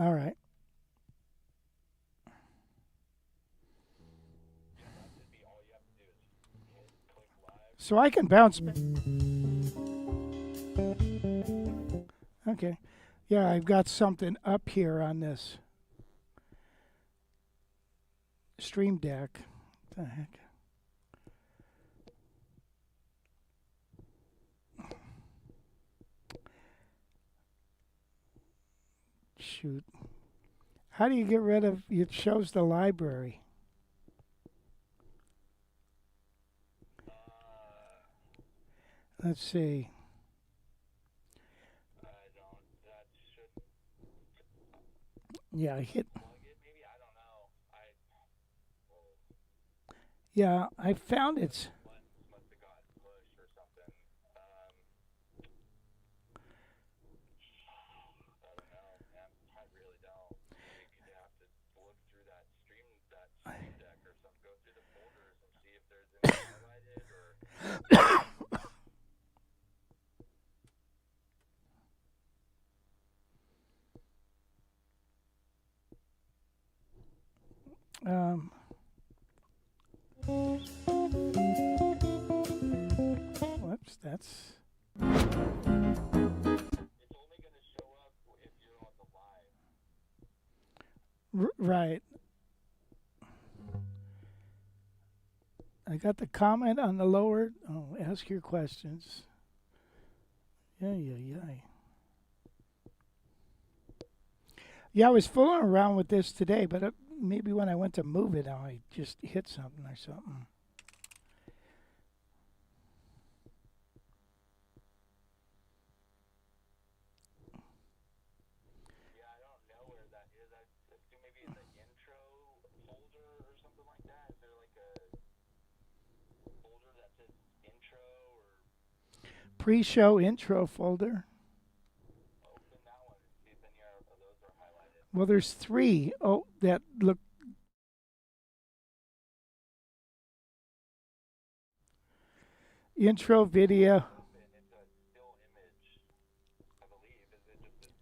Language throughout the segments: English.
All right. So I can bounce. Okay. Yeah, I've got something up here on this Stream Deck. What the heck? Shoot. How do you get rid of it? Shows the library. Let's see. Yeah, I hit. Yeah, I found it's. Um, whoops, that's. Right. I got the comment on the lower. Oh, ask your questions. Yeah, yeah, yeah. Yeah, I was fooling around with this today, but maybe when I went to move it, I just hit something or something. Pre-show intro folder. Well, there's three. Oh, that look. Intro video.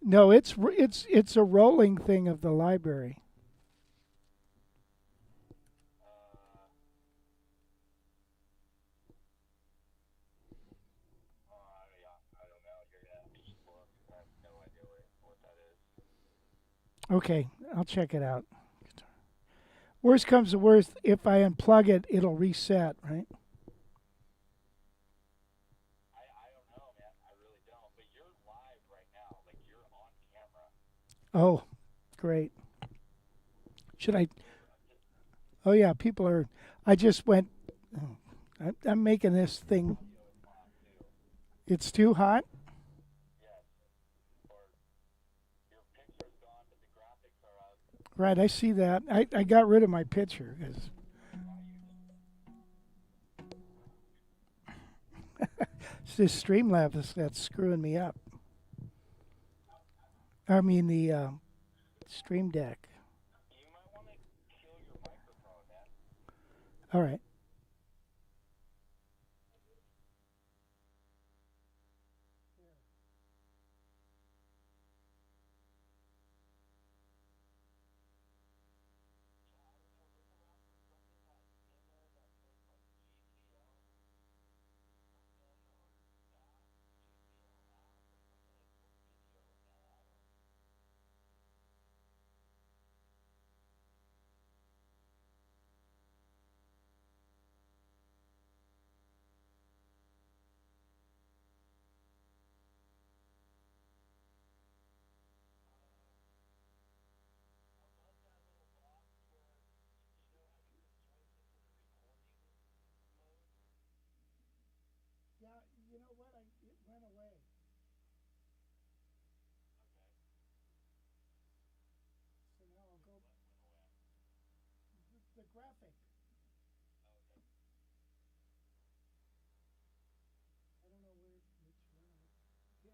No, it's a rolling thing of the library. Okay, I'll check it out. Worst comes to worst, if I unplug it, it'll reset, right? Oh, great. Should I? Oh yeah, people are. I just went. Oh, I'm making this thing. It's too hot. Right, I see that. I got rid of my picture. It's this Streamlabs that's screwing me up. I mean the Stream Deck. All right. Yeah, you know what? It went away. So now I'll go. The graphic. I don't know which one I hit.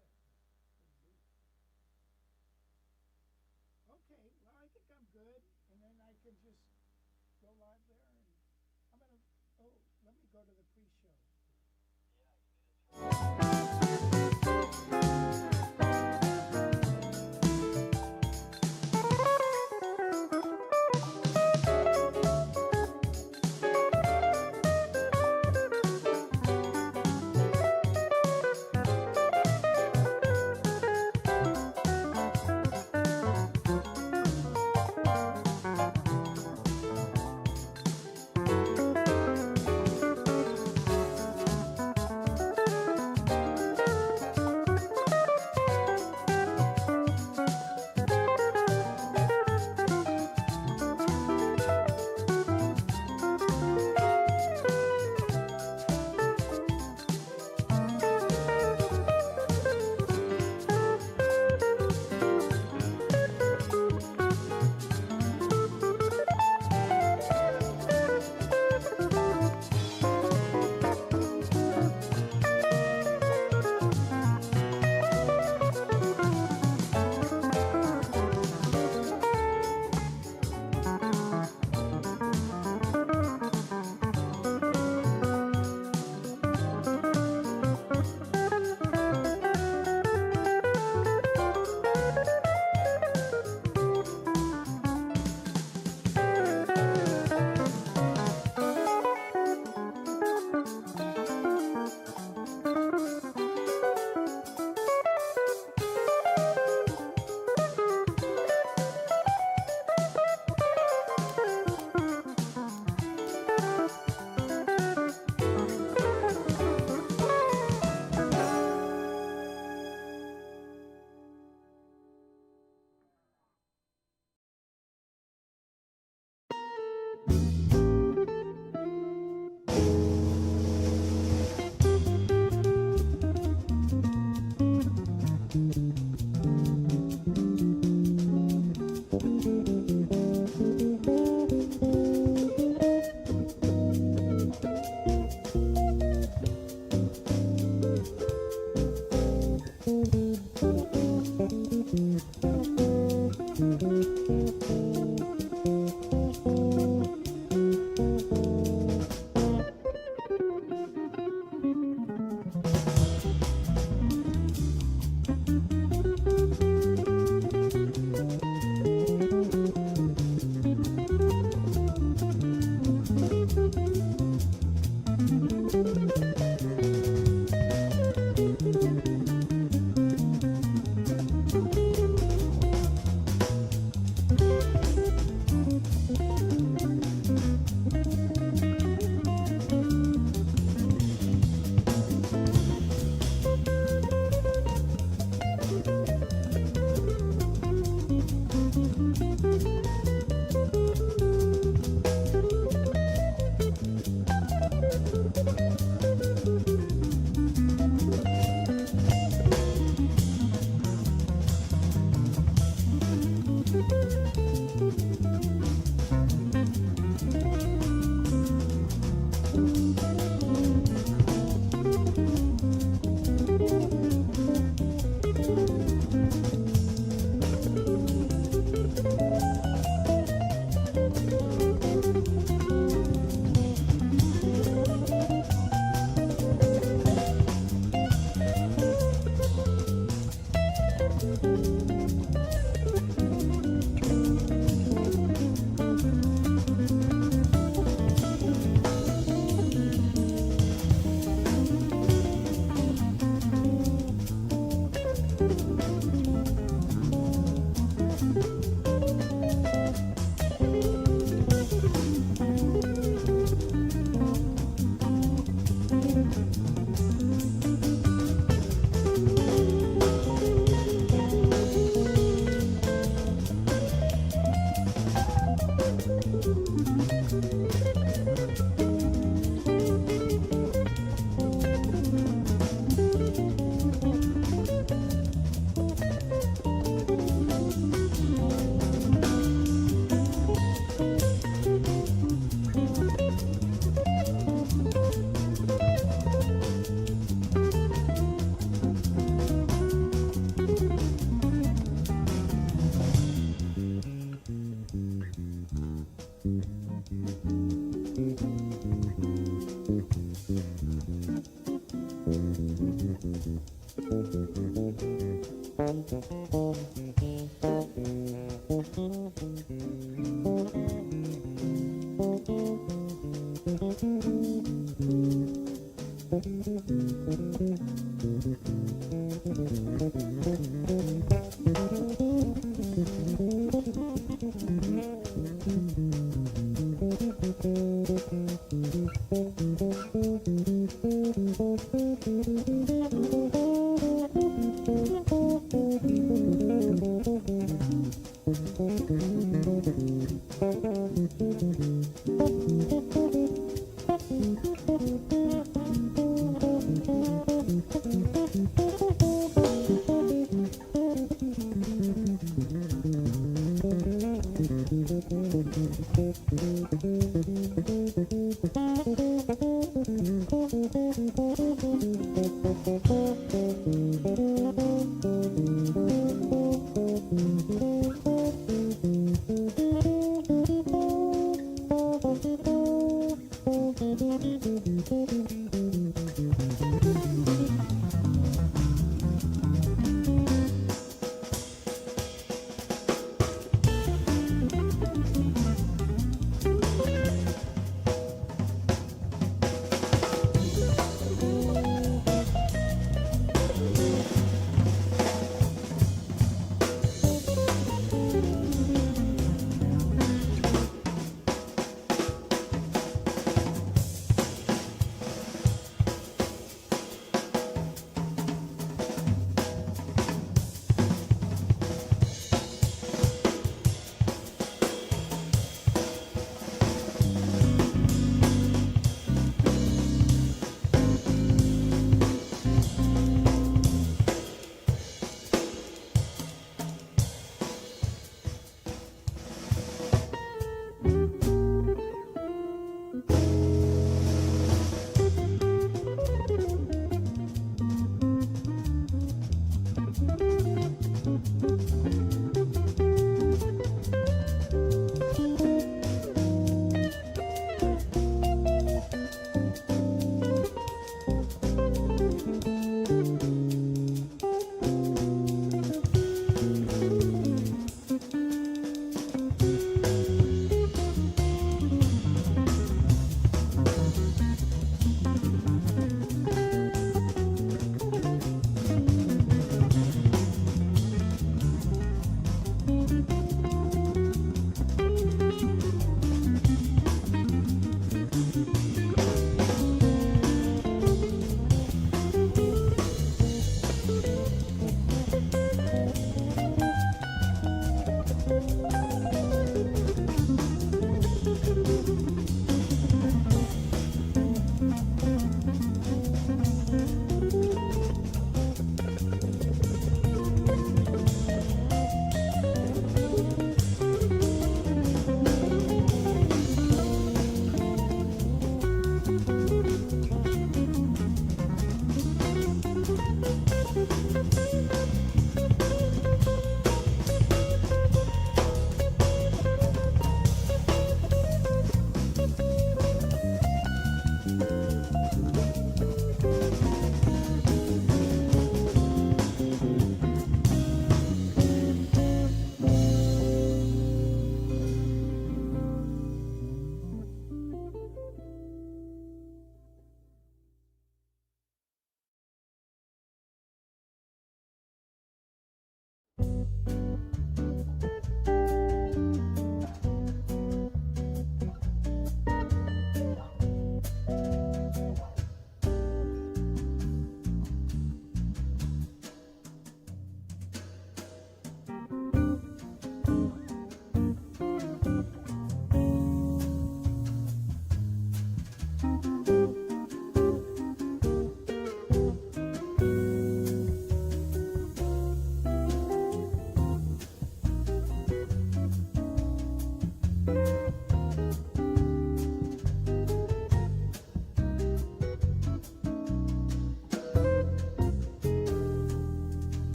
Okay, well I think I'm good, and then I can just go live there, and I'm gonna. Oh, let me go to the pre-show.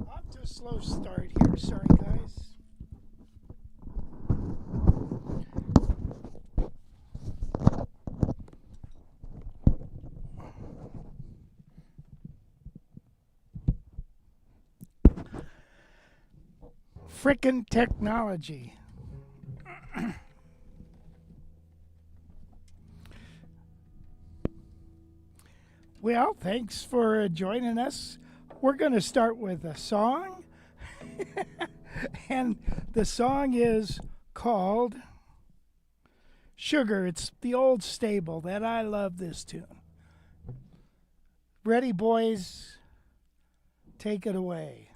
Off to a slow start here. Sorry, guys. Frickin' technology. Well, thanks for joining us. We're going to start with a song. And the song is called Sugar. It's the old stable that I love this tune. Ready, boys? Take it away.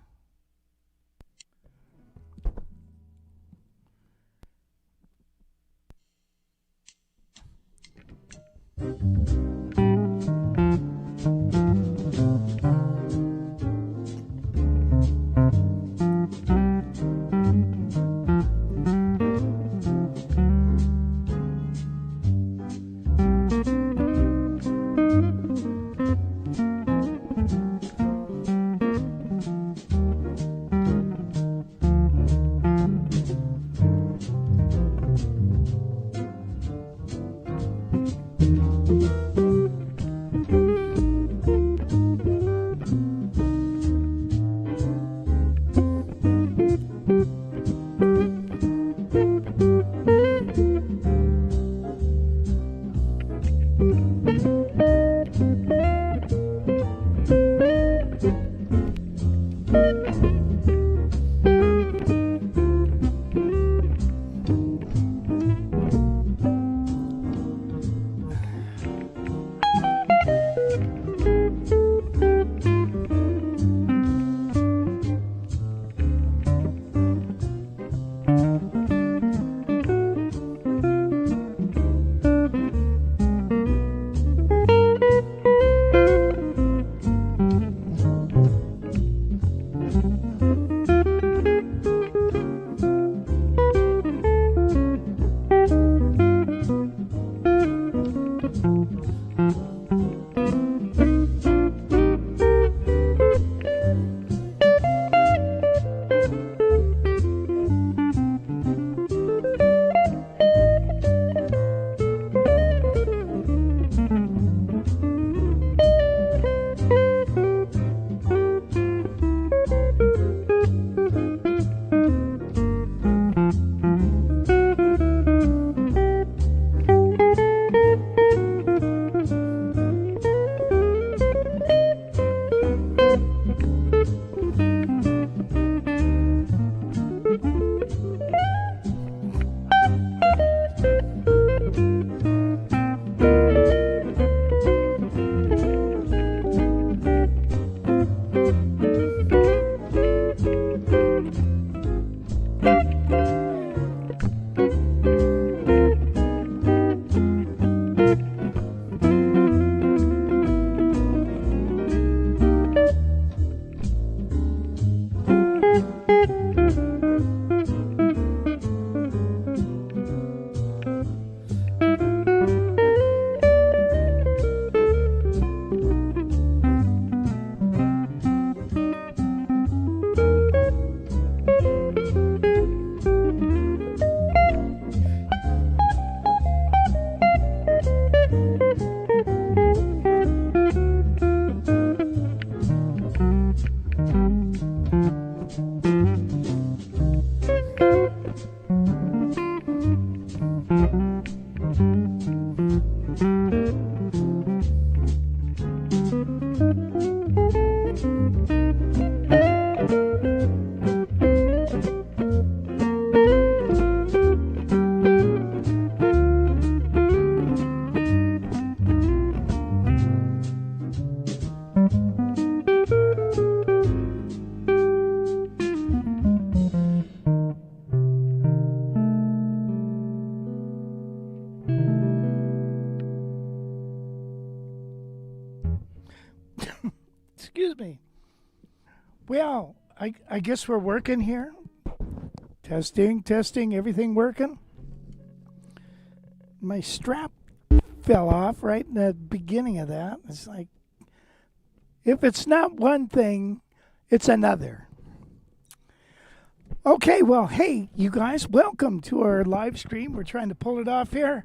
Excuse me. Well, I guess we're working here. Testing, testing, everything working? My strap fell off right in the beginning of that. It's like, if it's not one thing, it's another. Okay, well, hey, you guys, welcome to our live stream. We're trying to pull it off here.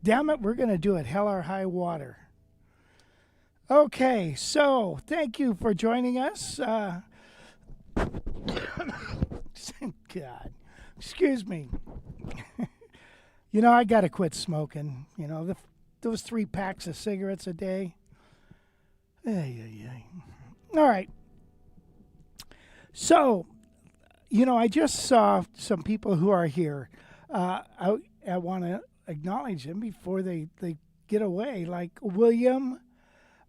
Damn it, we're going to do it hell or high water. Okay, so thank you for joining us. God, excuse me. You know, I got to quit smoking. You know, those 3 packs of cigarettes a day. All right. So, you know, I just saw some people who are here. I want to acknowledge them before they get away, like William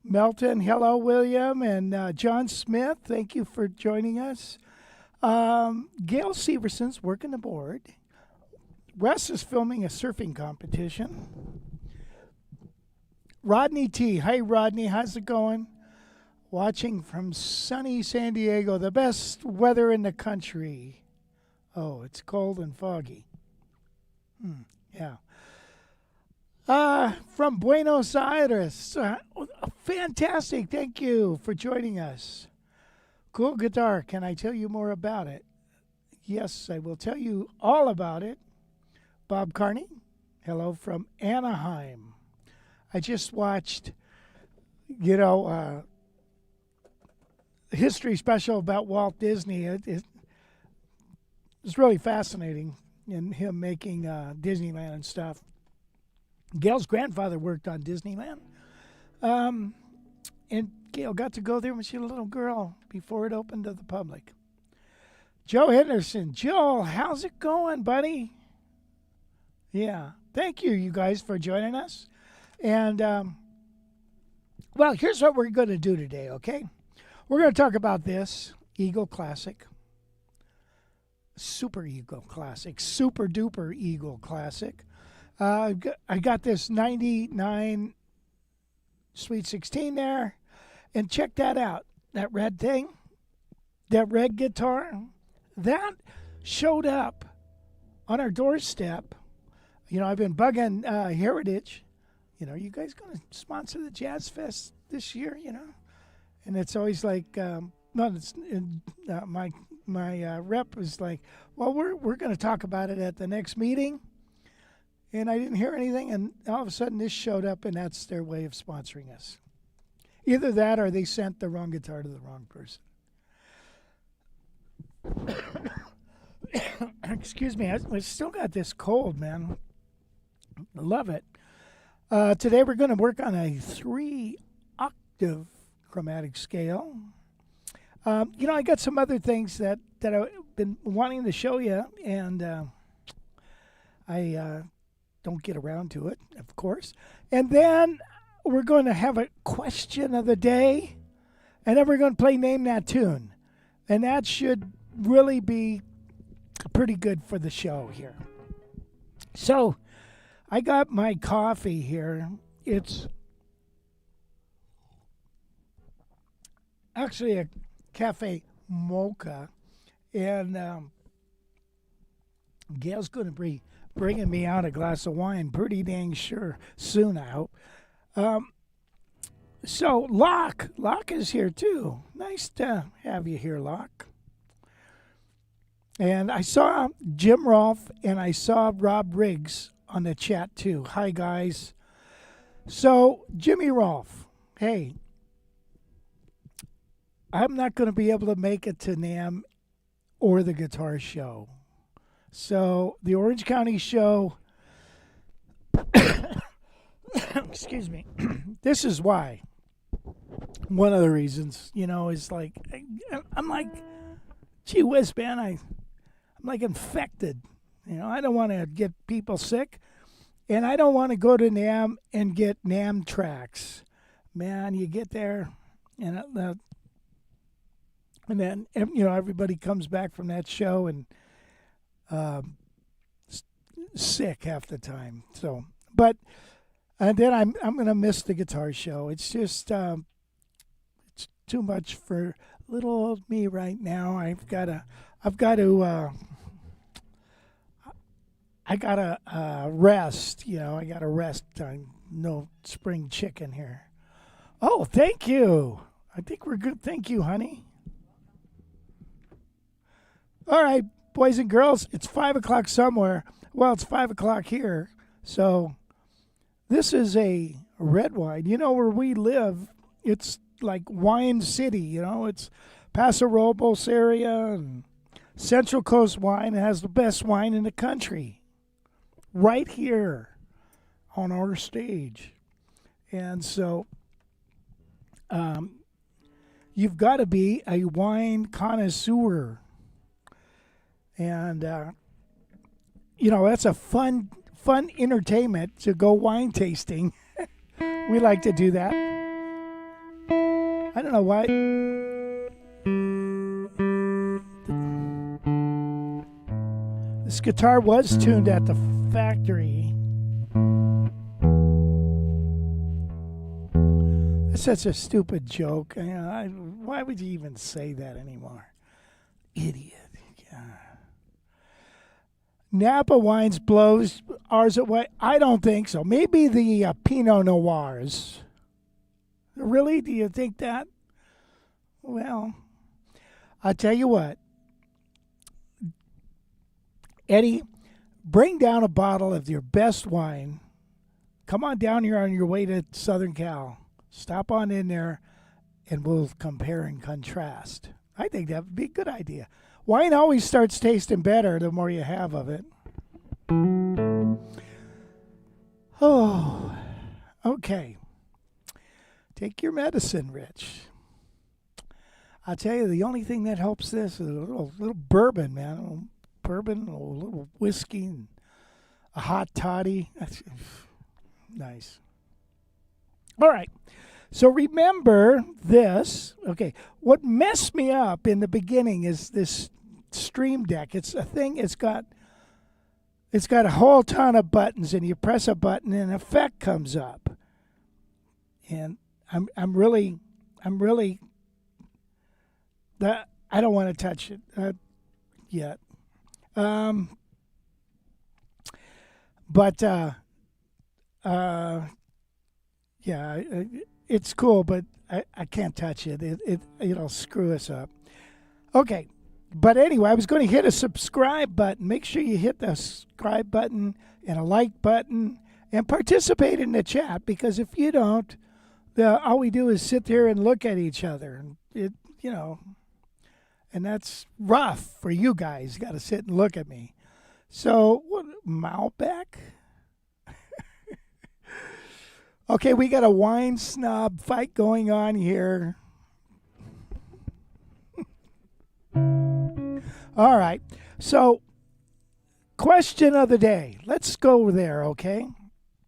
Melton. Hello, William. And John Smith, thank you for joining us. Gail Severson's working the board. Wes is filming a surfing competition. Rodney T. Hey, Rodney, how's it going? Watching from sunny San Diego, the best weather in the country. Oh, it's cold and foggy. Yeah. From Buenos Aires. Fantastic. Thank you for joining us. Cool guitar. Can I tell you more about it? Yes, I will tell you all about it. Bob Carney. Hello from Anaheim. I just watched, you know, history special about Walt Disney. It was really fascinating in him making Disneyland and stuff. Gail's grandfather worked on Disneyland. And Gail got to go there when she was a little girl before it opened to the public. Joe Henderson. Joel, how's it going, buddy? Yeah. Thank you, you guys, for joining us. And, well, here's what we're going to do today, okay? We're going to talk about this Eagle Classic, Super Eagle Classic, Super Duper Eagle Classic. I got this 99 Sweet 16 there, and check that out. That red thing, that red guitar, that showed up on our doorstep. You know, I've been bugging Heritage. You know, you guys going to sponsor the Jazz Fest this year, you know? And it's always like, my rep was like, well, we're going to talk about it at the next meeting. And I didn't hear anything, and all of a sudden this showed up, and that's their way of sponsoring us. Either that or they sent the wrong guitar to the wrong person. Excuse me, I still got this cold, man. I love it. Today we're going to work on a 3-octave chromatic scale. You know, I got some other things that I've been wanting to show you, and I don't get around to it, of course. And then we're going to have a question of the day, and then we're going to play Name That Tune. And that should really be pretty good for the show here. So, I got my coffee here. It's actually a cafe mocha, and Gail's going to be bringing me out a glass of wine pretty dang sure soon, I hope. So, Locke is here too. Nice to have you here, Locke. And I saw Jim Rolfe and I saw Rob Riggs on the chat too. Hi, guys. So, Jimmy Rolfe, hey, I'm not going to be able to make it to NAMM or the guitar show. So, the Orange County show, excuse me, this is why. One of the reasons, you know, is like, I'm like, gee whiz, man, I'm like infected. You know, I don't want to get people sick, and I don't want to go to NAMM and get NAMM tracks. Man, you get there, and then, you know, everybody comes back from that show and sick half the time. So, but and then I'm gonna miss the guitar show. It's just it's too much for little old me right now. I gotta rest. I gotta rest. On no spring chicken here. Oh, thank you. I think we're good. Thank you, honey. All right, boys and girls, it's 5 o'clock somewhere. Well, it's 5 o'clock here. So this is a red wine. Where we live, it's like wine city. It's Paso Robles area and Central Coast wine has the best wine in the country right here on our stage. And so you've got to be a wine connoisseur. And, that's a fun entertainment to go wine tasting. We like to do that. I don't know why. This guitar was tuned at the factory. That's such a stupid joke. Why would you even say that anymore? Idiot. Yeah. Napa wines blows ours away. I don't think so. Maybe the Pinot Noirs. Really? Do you think that? Well, I'll tell you what. Eddie, bring down a bottle of your best wine. Come on down here on your way to Southern Cal. Stop on in there, and we'll compare and contrast. I think that would be a good idea. Wine always starts tasting better the more you have of it. Oh, okay. Take your medicine, Rich. I'll tell you, the only thing that helps this is a little bourbon, man. A little bourbon, a little whiskey, and a hot toddy. That's nice. All right. So remember this. Okay. What messed me up in the beginning is this Stream Deck. It's a thing. It's got a whole ton of buttons, and you press a button, and an effect comes up. And I'm really that I don't want to touch it yet. Yeah, it's cool, but I can't touch it. It'll screw us up. Okay. But anyway, I was going to hit a subscribe button. Make sure you hit the subscribe button and a like button and participate in the chat, because if you don't, all we do is sit there and look at each other. And and that's rough for you guys. You got to sit and look at me. So, Malbec? Okay, we got a wine snob fight going on here. All right. So, question of the day. Let's go there, okay?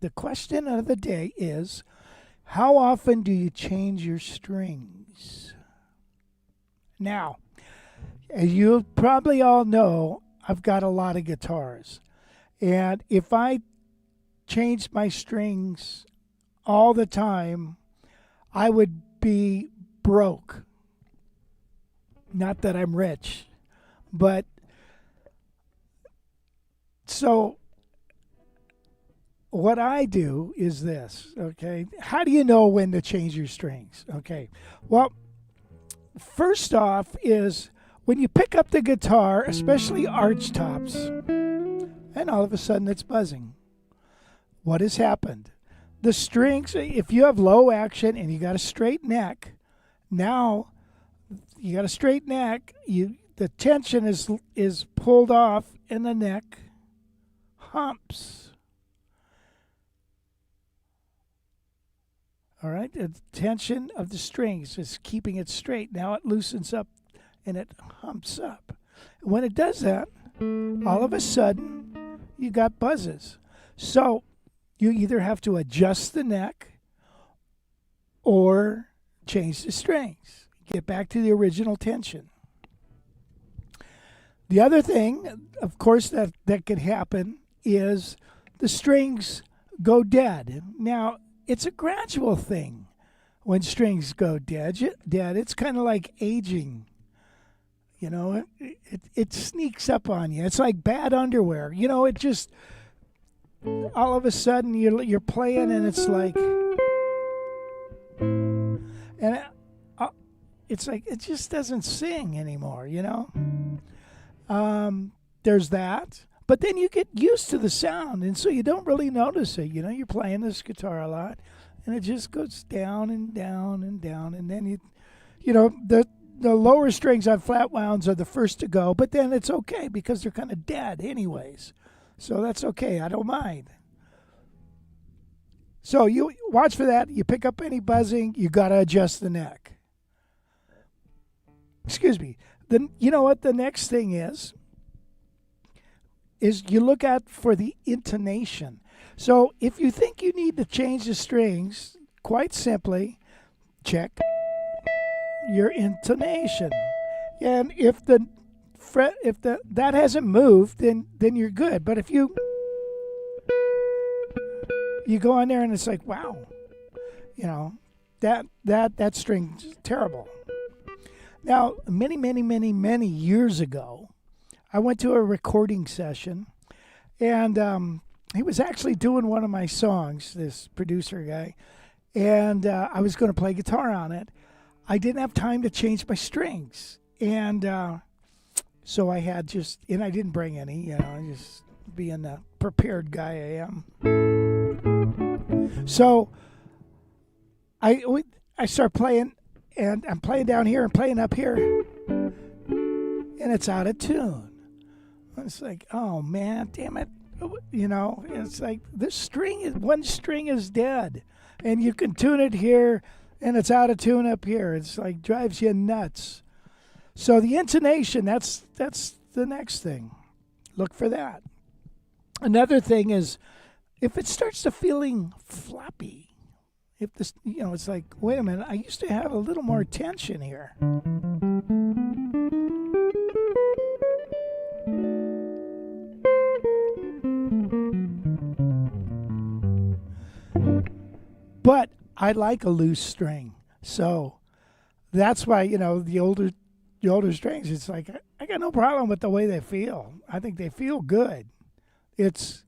The question of the day is, how often do you change your strings? Now, as you probably all know, I've got a lot of guitars. And if I changed my strings all the time, I would be broke. Not that I'm rich. But so what I do is this, okay? How do you know when to change your strings? Okay. Well, first off is when you pick up the guitar, especially archtops, and all of a sudden it's buzzing. What has happened? The strings, if you have low action and you got a straight neck, now you got a straight neck, the tension is pulled off and the neck humps. All right, the tension of the strings is keeping it straight. Now it loosens up and it humps up. When it does that, all of a sudden you got buzzes. So you either have to adjust the neck or change the strings. Get back to the original tension. The other thing, of course, that could happen is the strings go dead. Now, it's a gradual thing. when strings go dead. It's kind of like aging. You know, it sneaks up on you. It's like bad underwear. You know, it just all of a sudden you're playing and it's like, and it's like it just doesn't sing anymore. You know, there's that. But then you get used to the sound, and so you don't really notice it. You know, you're playing this guitar a lot, and it just goes down and down and down, and then you know, the lower strings on flat wounds are the first to go, but then it's okay because they're kind of dead anyways. So that's okay. I don't mind. So you watch for that. You pick up any buzzing, you got to adjust the neck. Excuse me. Then you know what the next thing is you look at for the intonation. So if you think you need to change the strings, quite simply, check your intonation. And if the fret, that hasn't moved, then you're good. But if you go on there and it's like, wow, you know, that string's terrible. Now, many years ago, I went to a recording session, and he was actually doing one of my songs, this producer guy, and I was going to play guitar on it. I didn't have time to change my strings, and so I had and I didn't bring any, you know, just being the prepared guy I am. So I start playing, and I'm playing down here and playing up here, and it's out of tune. It's like, oh man, damn it. You know, it's like one string is dead, and you can tune it here, and it's out of tune up here. It's like drives you nuts. So the intonation, that's the next thing. Look for that. Another thing is if it starts to feeling floppy, if this, you know, it's like, wait a minute, I used to have a little more tension here. But I like a loose string, so that's why, you know, the older strings. It's like I got no problem with the way they feel. I think they feel good. It's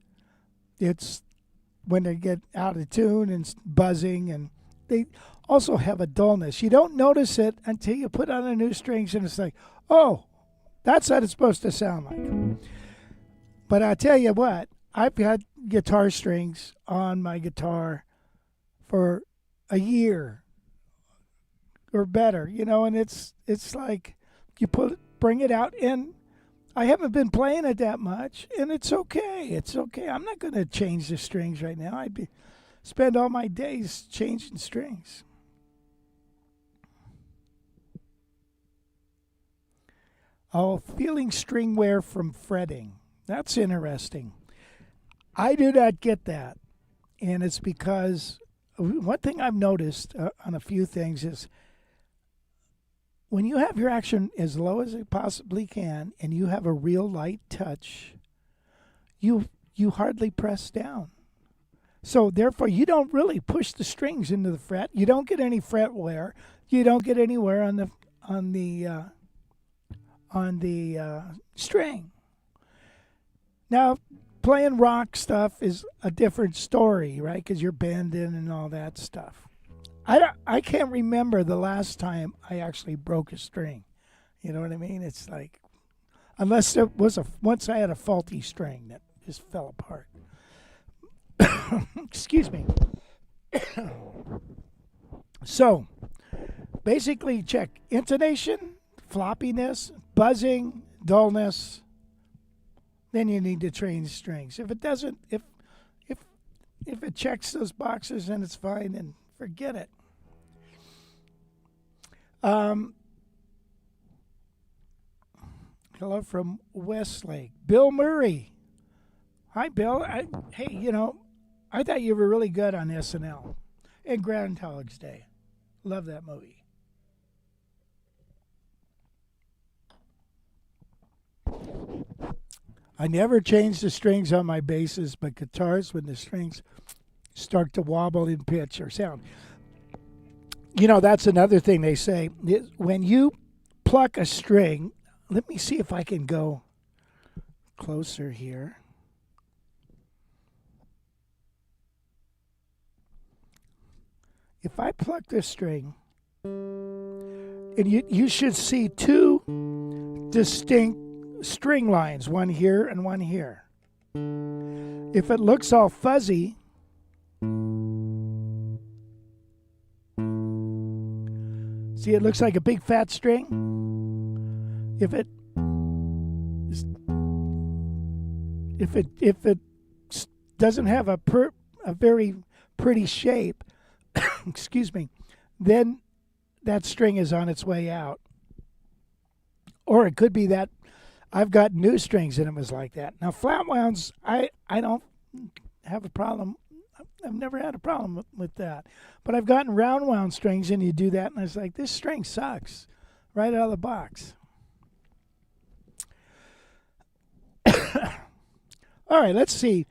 when they get out of tune and buzzing, and they also have a dullness. You don't notice it until you put on the new strings, and it's like, oh, that's what it's supposed to sound like. But I tell you what, I've had guitar strings on my guitar for a year or better, you know, and it's like you bring it out, and I haven't been playing it that much, and it's okay. It's okay. I'm not going to change the strings right now. Spend all my days changing strings. Oh, feeling string wear from fretting. That's interesting. I do not get that, and it's because one thing I've noticed on a few things is when you have your action as low as it possibly can and you have a real light touch, you hardly press down. So therefore, you don't really push the strings into the fret. You don't get any fret wear. You don't get any wear on the string. Now, playing rock stuff is a different story, right? Because you're bending and all that stuff. I can't remember the last time I actually broke a string. You know what I mean? It's like, unless it was once I had a faulty string that just fell apart. Excuse me. So, basically check intonation, floppiness, buzzing, dullness. Then you need to change strings. If it doesn't, if it checks those boxes, then it's fine, and forget it. Hello from Westlake. Bill Murray. Hi, Bill. Hey, you know, I thought you were really good on SNL and Groundhog's Day. Love that movie. I never change the strings on my basses, but guitars, when the strings start to wobble in pitch or sound. You know, that's another thing they say. When you pluck a string, let me see if I can go closer here. If I pluck this string, and you should see two distinct string lines, one here and one here. If it looks all fuzzy, see, it looks like a big fat string. If it doesn't have a very pretty shape, excuse me, then that string is on its way out. Or it could be that I've got new strings and it was like that. Now flat wounds, I don't have a problem. I've never had a problem with that. But I've gotten round wound strings and you do that and I was like, this string sucks right out of the box. All right, let's see.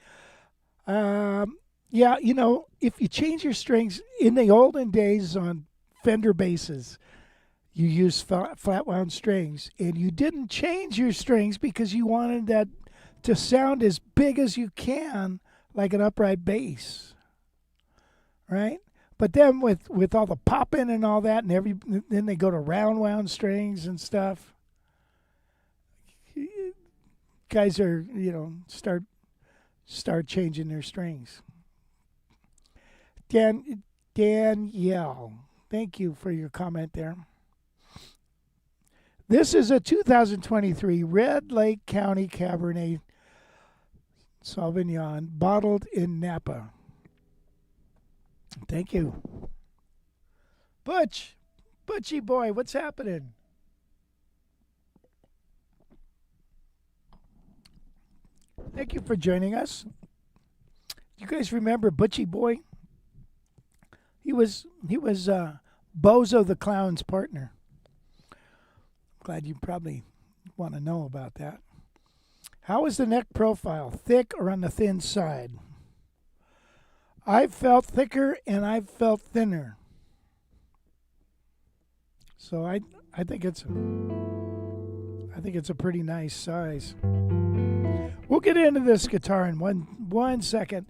Yeah, you know, if you change your strings in the olden days on Fender basses, you used flat wound strings, and you didn't change your strings because you wanted that to sound as big as you can, like an upright bass, right? But then with all the popping and all that, and then they go to round wound strings and stuff. Guys are, you know, start changing their strings. Danielle, thank you for your comment there. This is a 2023 Red Lake County Cabernet Sauvignon, bottled in Napa. Thank you. Butchie boy, what's happening? Thank you for joining us. You guys remember Butchie boy? He was Bozo the Clown's partner. Glad you probably want to know about that. How is the neck profile? Thick or on the thin side? I've felt thicker and I've felt thinner. So I think it's a pretty nice size. We'll get into this guitar in one second.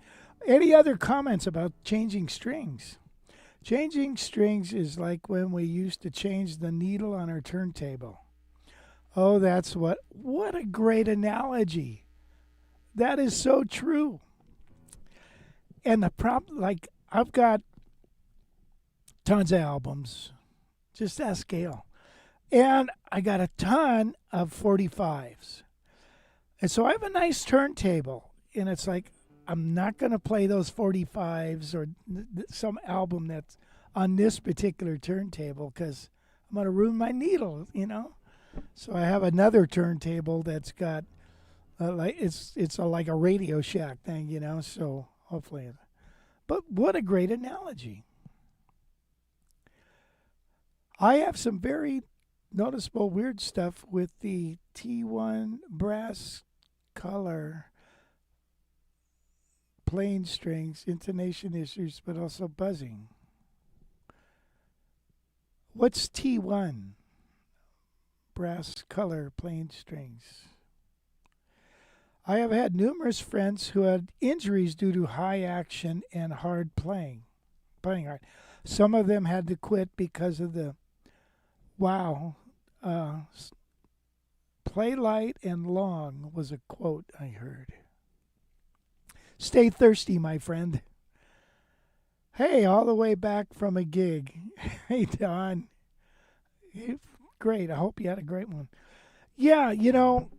Any other comments about changing strings? Changing strings is like when we used to change the needle on our turntable. Oh, that's what a great analogy. That is so true. And the problem, like, I've got tons of albums. Just ask Gail. And I got a ton of 45s. And so I have a nice turntable. And it's like, I'm not going to play those 45s or some album that's on this particular turntable because I'm going to ruin my needle, you know? So I have another turntable that's got, like like a Radio Shack thing, you know? So hopefully. But what a great analogy. I have some very noticeable weird stuff with the T1 brass color. Plain strings, intonation issues, but also buzzing. What's T1? Brass color, plain strings. I have had numerous friends who had injuries due to high action and hard playing hard. Some of them had to quit because of the play light and long was a quote I heard. Stay thirsty, my friend. Hey, all the way back from a gig. Hey, Don. Great. I hope you had a great one. Yeah, you know,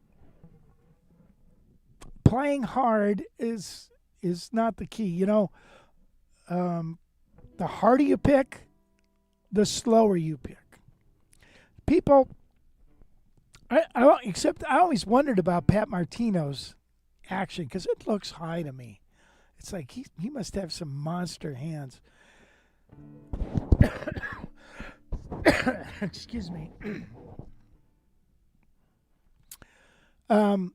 playing hard is not the key. You know, the harder you pick, the slower you pick. People, I always wondered about Pat Martino's action because it looks high to me. It's like he must have some monster hands. Excuse me. The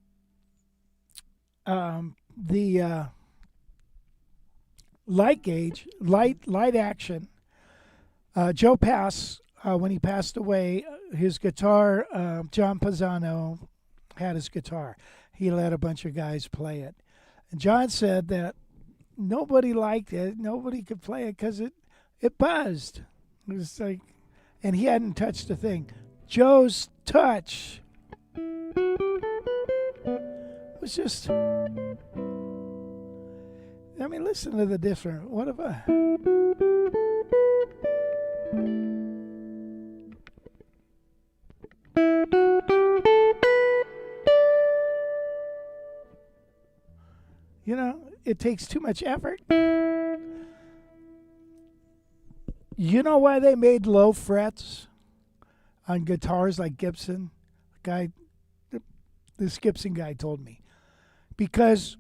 light gauge, light action. Joe Pass, when he passed away, his guitar, John Pisano had his guitar. He let a bunch of guys play it. And John said that nobody liked it. Nobody could play it because it buzzed. It was like, and he hadn't touched a thing. Joe's touch was just, I mean, listen to the different, what if I, you know, it takes too much effort. You know why they made low frets on guitars like Gibson? Guy, this Gibson guy told me. Because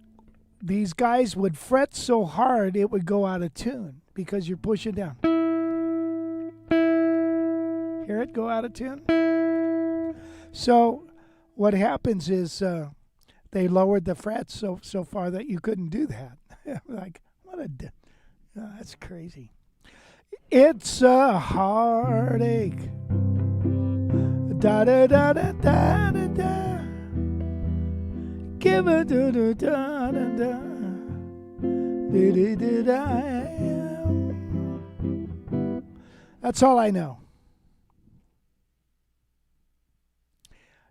these guys would fret so hard it would go out of tune because you're pushing down. Hear it go out of tune? So what happens is they lowered the frets so far that you couldn't do that. Like, what a... that's crazy. It's a heartache. Da da da da da da da. Give it da da da da da. Da da da. That's all I know.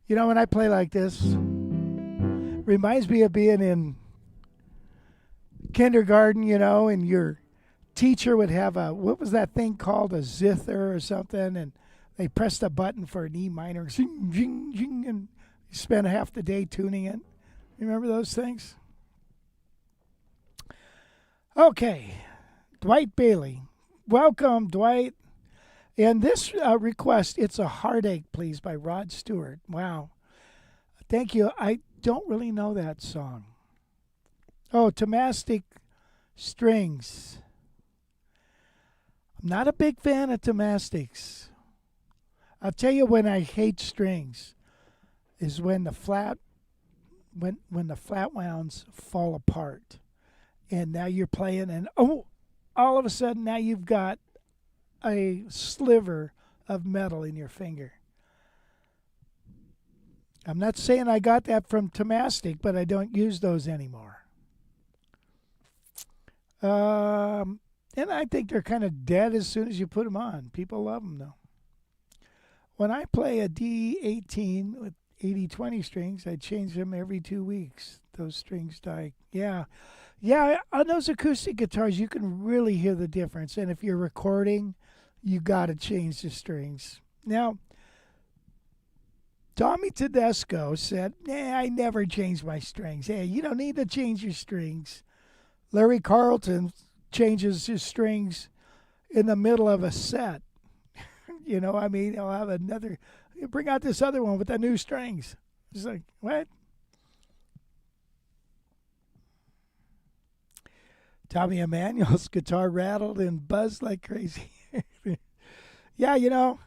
You know, when I play like this, reminds me of being in kindergarten, you know, and your teacher would have a, what was that thing called, a zither or something, and they pressed a button for an E minor, zing, zing, zing, and you spent half the day tuning it. You remember those things? Okay, Dwight Bailey. Welcome, Dwight. And this request, It's a Heartache, Please, by Rod Stewart. Wow. Thank you. I don't really know that song. Oh, Tomastic Strings. I'm not a big fan of Tomastics. I'll tell you when I hate strings is when the flat when the flat wounds fall apart. And now you're playing and all of a sudden now you've got a sliver of metal in your finger. I'm not saying I got that from Tomastic, but I don't use those anymore. And I think they're kind of dead as soon as you put them on. People love them, though. When I play a D18 with 80-20 strings, I change them every 2 weeks. Those strings die. Yeah. Yeah, on those acoustic guitars, you can really hear the difference. And if you're recording, you got to change the strings. Now, Tommy Tedesco said, I never change my strings. Hey, you don't need to change your strings. Larry Carlton changes his strings in the middle of a set. You know, I mean, he'll have another, bring out this other one with the new strings. It's like, what? Tommy Emmanuel's guitar rattled and buzzed like crazy. Yeah, you know,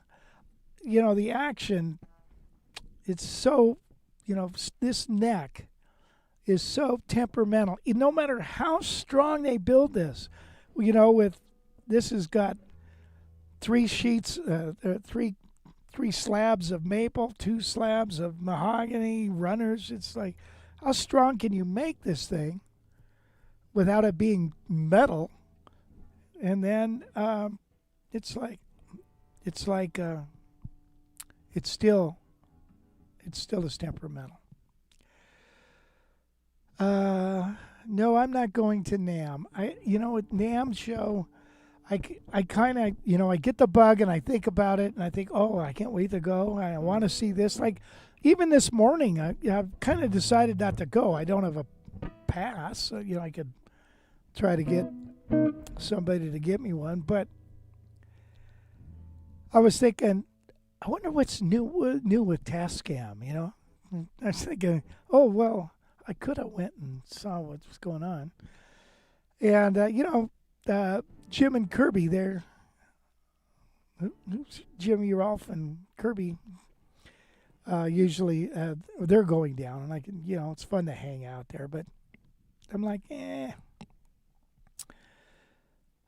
the action, it's so, this neck is so temperamental. No matter how strong they build this, with this has got 3 sheets, three slabs of maple, 2 slabs of mahogany, runners. It's like, how strong can you make this thing without it being metal? And then it's still as temperamental. No, I'm not going to NAMM. At NAMM show, I kind of, I get the bug and I think about it and I think, oh, I can't wait to go. I want to see this. Like, even this morning, I've kind of decided not to go. I don't have a pass. So, I could try to get somebody to get me one. But I was thinking, I wonder what's new with Tascam, I was thinking, oh, well, I could have went and saw what was going on. And, Jim and Kirby, Jimmy, Rolf, and Kirby, usually they're going down. And I can, it's fun to hang out there. But I'm like, And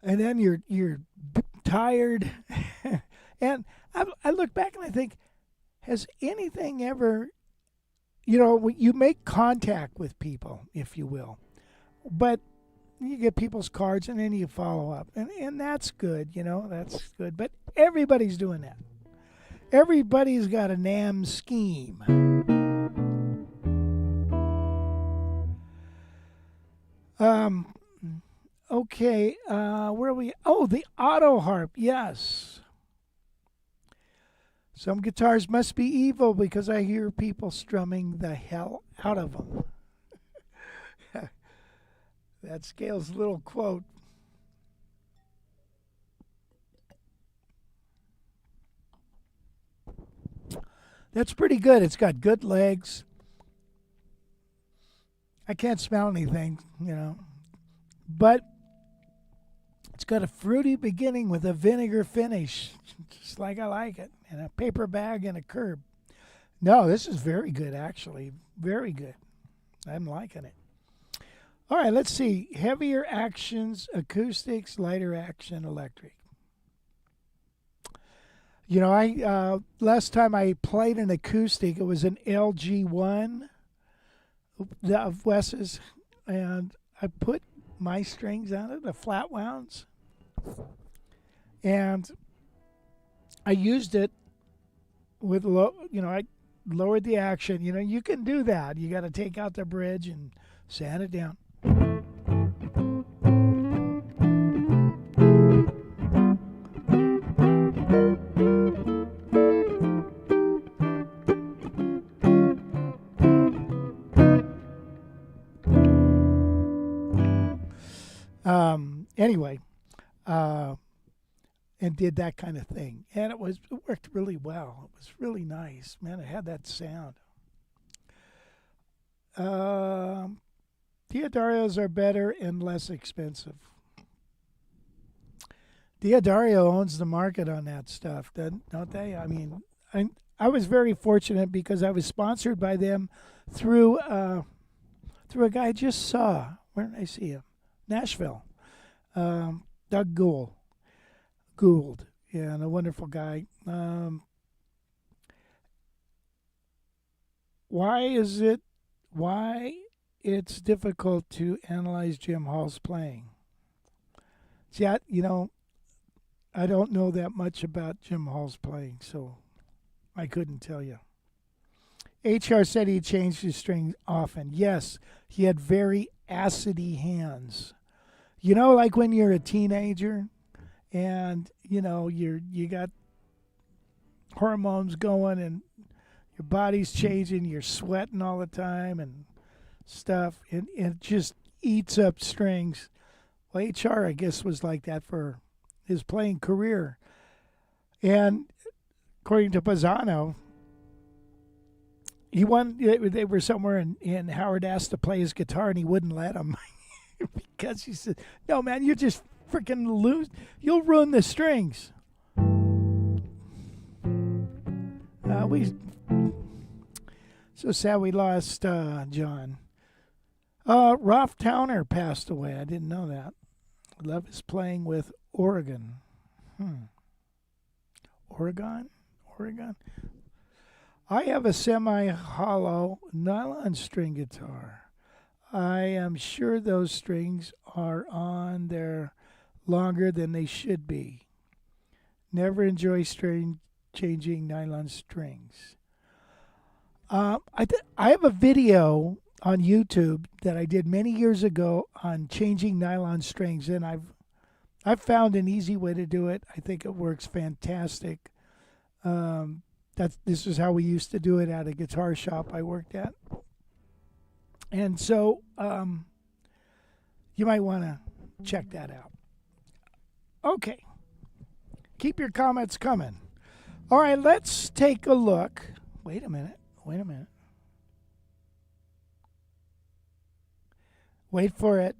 then your tired. And I look back and I think, has anything ever, you make contact with people, if you will, but you get people's cards and then you follow up. And that's good, that's good. But everybody's doing that. Everybody's got a NAM scheme. Okay, where are we? Oh, the auto harp, yes. Some guitars must be evil because I hear people strumming the hell out of them. That's Scale's little quote. That's pretty good. It's got good legs. I can't smell anything, but it's got a fruity beginning with a vinegar finish, just like I like it, and a paper bag and a curb. No, this is very good, actually. Very good. I'm liking it. All right, let's see. Heavier actions, acoustics, lighter action, electric. I last time I played an acoustic, it was an LG1 of Wes's, and I put my strings on it, the flat wounds, and I used it with I lowered the action. You can do that. You got to take out the bridge and sand it down. Anyway, and did that kind of thing, and it worked really well. It was really nice, man. It had that sound. Diodarios are better and less expensive. Diodario owns the market on that stuff, don't they? I mean, I was very fortunate because I was sponsored by them through a guy I just saw. Where did I see him? Nashville. Doug Gould, yeah, and a wonderful guy. Why it's difficult to analyze Jim Hall's playing? See, I don't know that much about Jim Hall's playing, so I couldn't tell you. HR said he changed his strings often. Yes, he had very acidy hands. Like when you're a teenager and, you got hormones going and your body's changing, you're sweating all the time and stuff, and it just eats up strings. Well, HR, I guess, was like that for his playing career. And according to Pisano, they were somewhere and Howard asked to play his guitar and he wouldn't let him. Because he said, "No, man, you just freaking you'll ruin the strings." So sad we lost John. Rolf Towner passed away. I didn't know that. I love his playing with Oregon. Oregon? I have a semi-hollow nylon string guitar. I am sure those strings are on there longer than they should be. Never enjoy changing nylon strings. I have a video on YouTube that I did many years ago on changing nylon strings, and I've found an easy way to do it. I think it works fantastic. This is how we used to do it at a guitar shop I worked at. And so you might want to check that out. Okay. Keep your comments coming. All right, let's take a look. Wait a minute. Wait for it.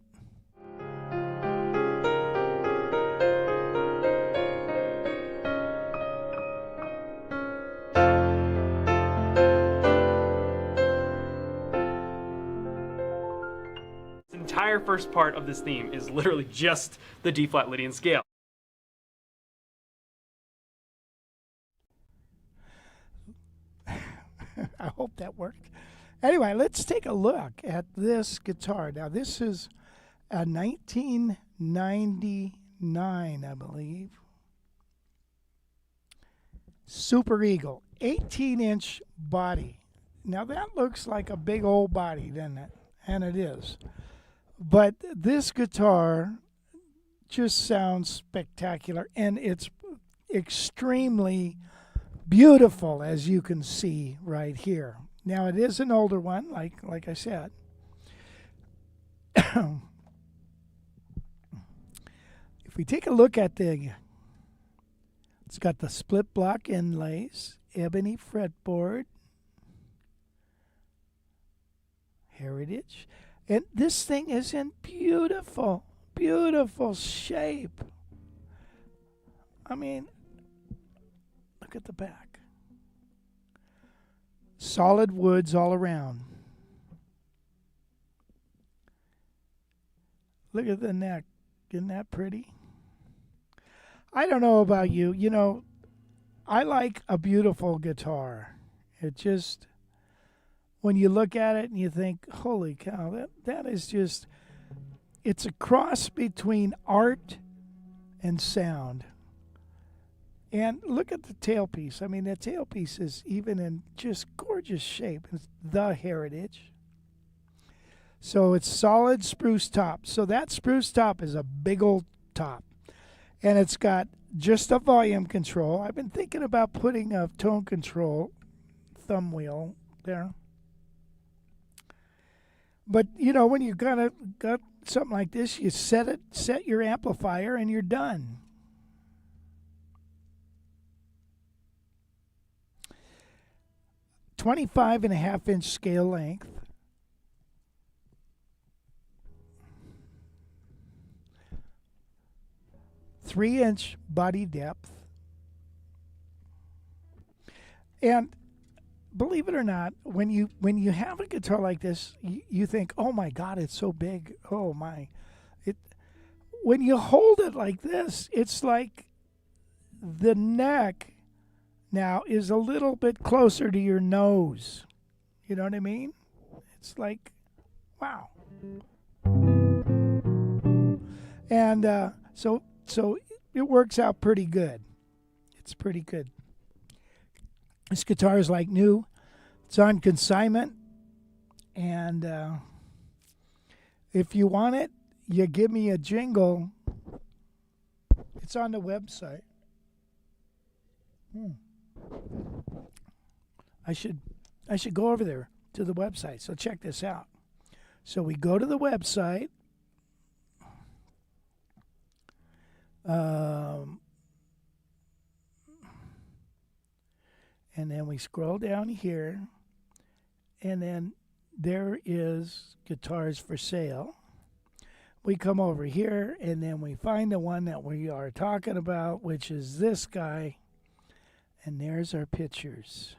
Entire first part of this theme is literally just the D-flat Lydian scale. hope that worked. Anyway, let's take a look at this guitar. Now, this is a 1999, I believe. Super Eagle, 18-inch body. Now, that looks like a big old body, doesn't it? And it is. But this guitar just sounds spectacular, and it's extremely beautiful, as you can see right here. Now, it is an older one, like I said. If we take a look at it's got the split block inlays, ebony fretboard, heritage, and this thing is in beautiful, beautiful shape. I mean, look at the back. Solid woods all around. Look at the neck. Isn't that pretty? I don't know about you. You know, I like a beautiful guitar. It just, when you look at it and you think, holy cow, that is just, it's a cross between art and sound. And look at the tailpiece. I mean, the tailpiece is even in just gorgeous shape. It's the Heritage. So it's solid spruce top. So that spruce top is a big old top. And it's got just a volume control. I've been thinking about putting a tone control thumb wheel there. But, you know, when you got something like this, you set your amplifier, and you're done. .25.5-inch scale length. .3-inch body depth. And believe it or not, when you have a guitar like this, you think, oh my God, it's so big. Oh my. When you hold it like this, it's like the neck now is a little bit closer to your nose. You know what I mean? It's like, wow. And so it works out pretty good. It's pretty good. This guitar is like new. It's on consignment. And if you want it, you give me a jingle. It's on the website. I should go over there to the website. So check this out. So we go to the website. And then we scroll down here, and then there is guitars for sale. We come over here, and then we find the one that we are talking about, which is this guy. And there's our pictures.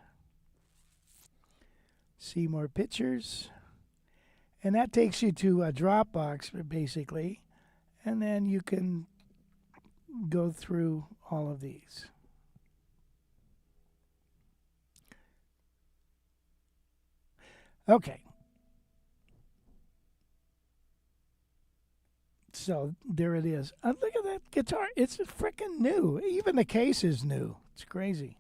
See more pictures. And that takes you to a Dropbox, basically. And then you can go through all of these. Okay. So there it is. Look at that guitar. It's freaking new. Even the case is new. It's crazy.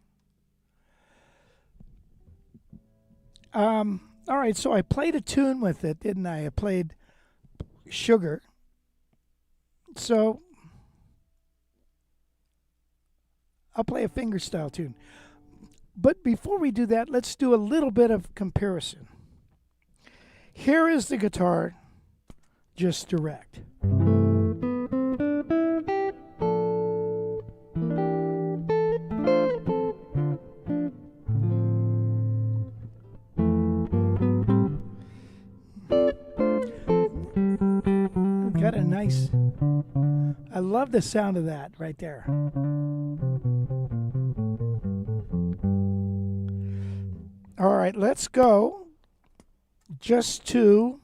All right, so I played a tune with it, didn't I? I played Sugar. So I'll play a fingerstyle tune. But before we do that, let's do a little bit of comparison. Here is the guitar, just direct. Got a nice, I love the sound of that right there. All right, let's go just to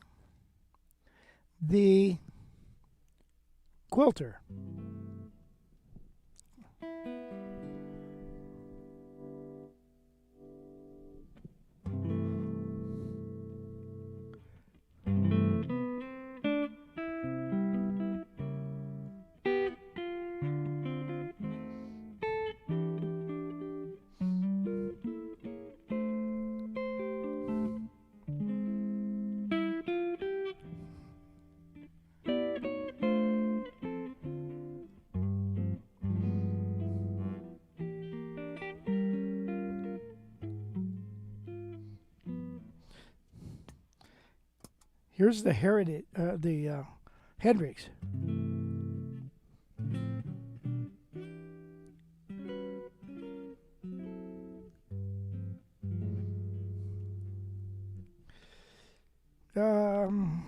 the Quilter. Here's the Hendrix. Um,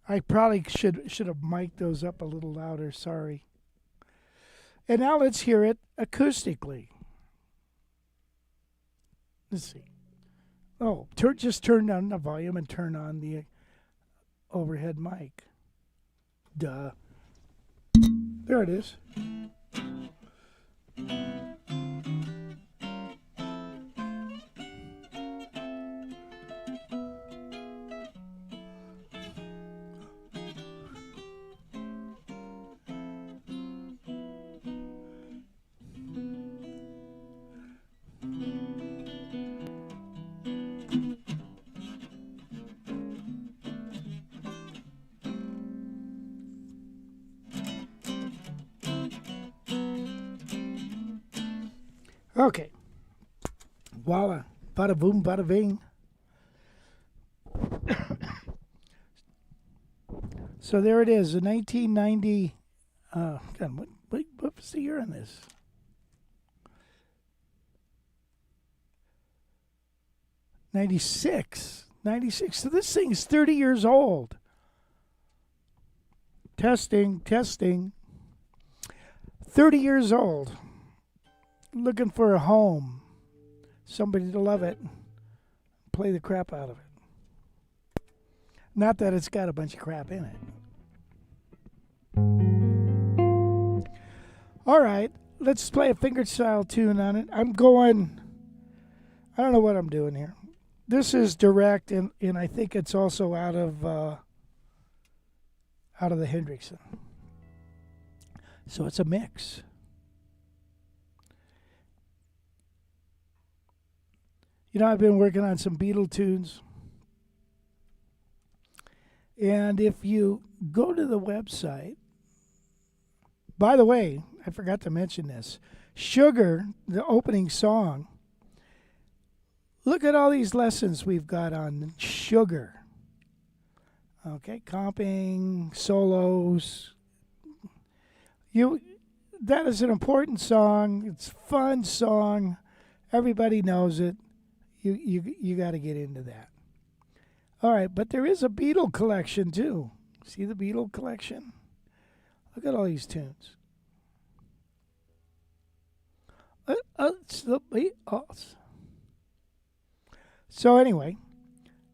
I probably should have mic'd those up a little louder. Sorry. And now let's hear it acoustically. Let's see. Oh, just turn down the volume and turn on the overhead mic. Duh. There it is. Okay. Voila. Bada boom, bada bing. So there it is, a 1990. God, what was the year on this? 96. 96. So this thing's 30 years old. Testing. 30 years old. Looking for a home. Somebody to love it. Play the crap out of it. Not that it's got a bunch of crap in it. All right, let's play a fingered style tune on it. I don't know what I'm doing here. This is direct, and I think it's also out of the Hendrickson. So it's a mix. You know, I've been working on some Beatle tunes. And if you go to the website, by the way, I forgot to mention this. Sugar, the opening song, look at all these lessons we've got on sugar. Okay, comping, solos. That is an important song. It's a fun song. Everybody knows it. You got to get into that. All right, but there is a Beatle collection too. See the Beatle collection? Look at all these tunes. It's the Beatles. So anyway,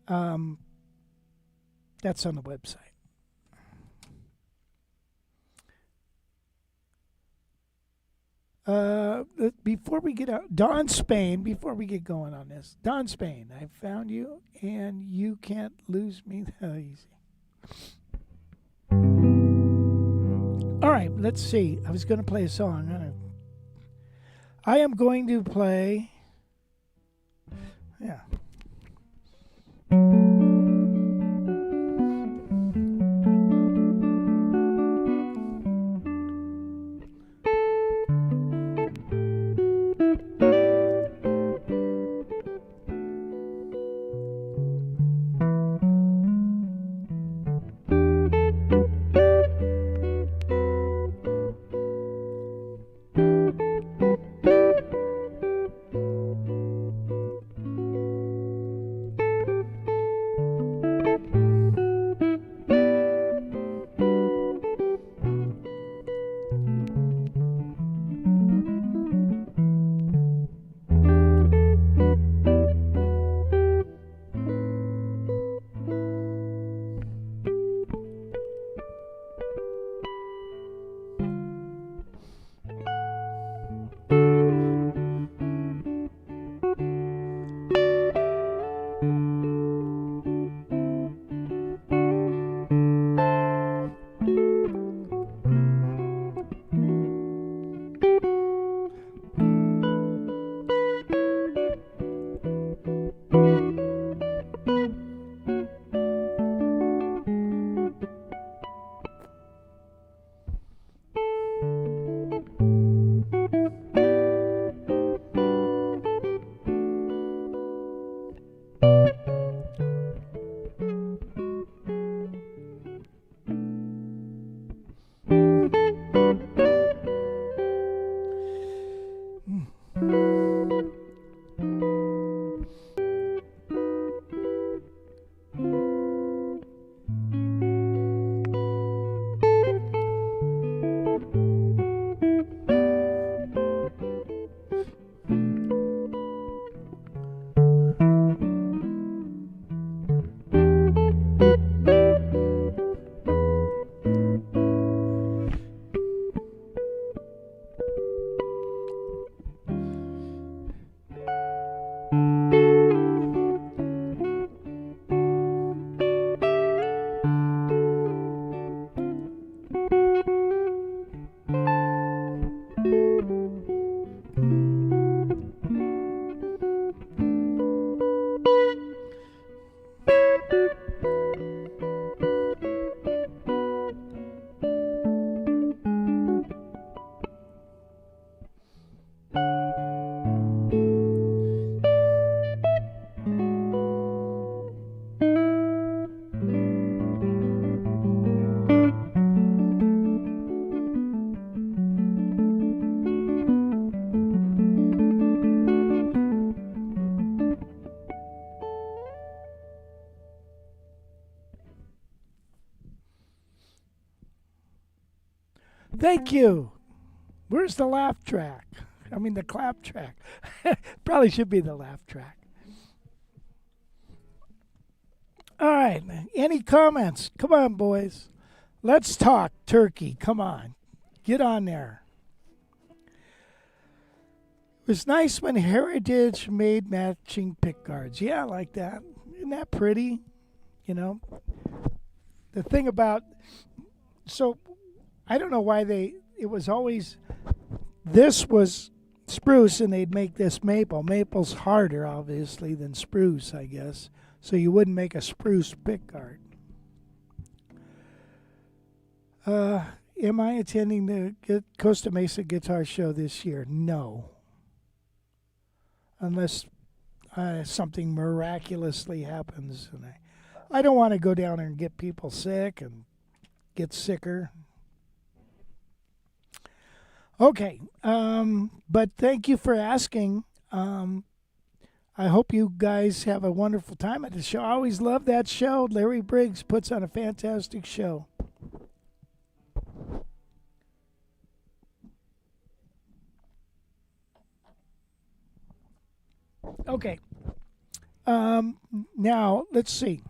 that's on the website. Before we get out, Don Spain, before we get going on this, Don Spain, I found you, and you can't lose me that easy. All right, let's see. I was going to play a song. I am going to play, yeah. Thank you. Where's the laugh track? I mean, the clap track. Probably should be the laugh track. All right. Any comments? Come on, boys. Let's talk turkey. Come on. Get on there. It was nice when Heritage made matching pick guards. Yeah, I like that. Isn't that pretty? You know, the thing about, so I don't know why it was always, this was spruce and they'd make this maple. Maple's harder, obviously, than spruce, I guess. So you wouldn't make a spruce pick guard. Am I attending the Costa Mesa Guitar Show this year? No. Unless something miraculously happens. And I don't want to go down there and get people sick and get sicker. Okay. But thank you for asking. I hope you guys have a wonderful time at the show. I always love that show. Larry Briggs puts on a fantastic show. Okay. Now, let's see.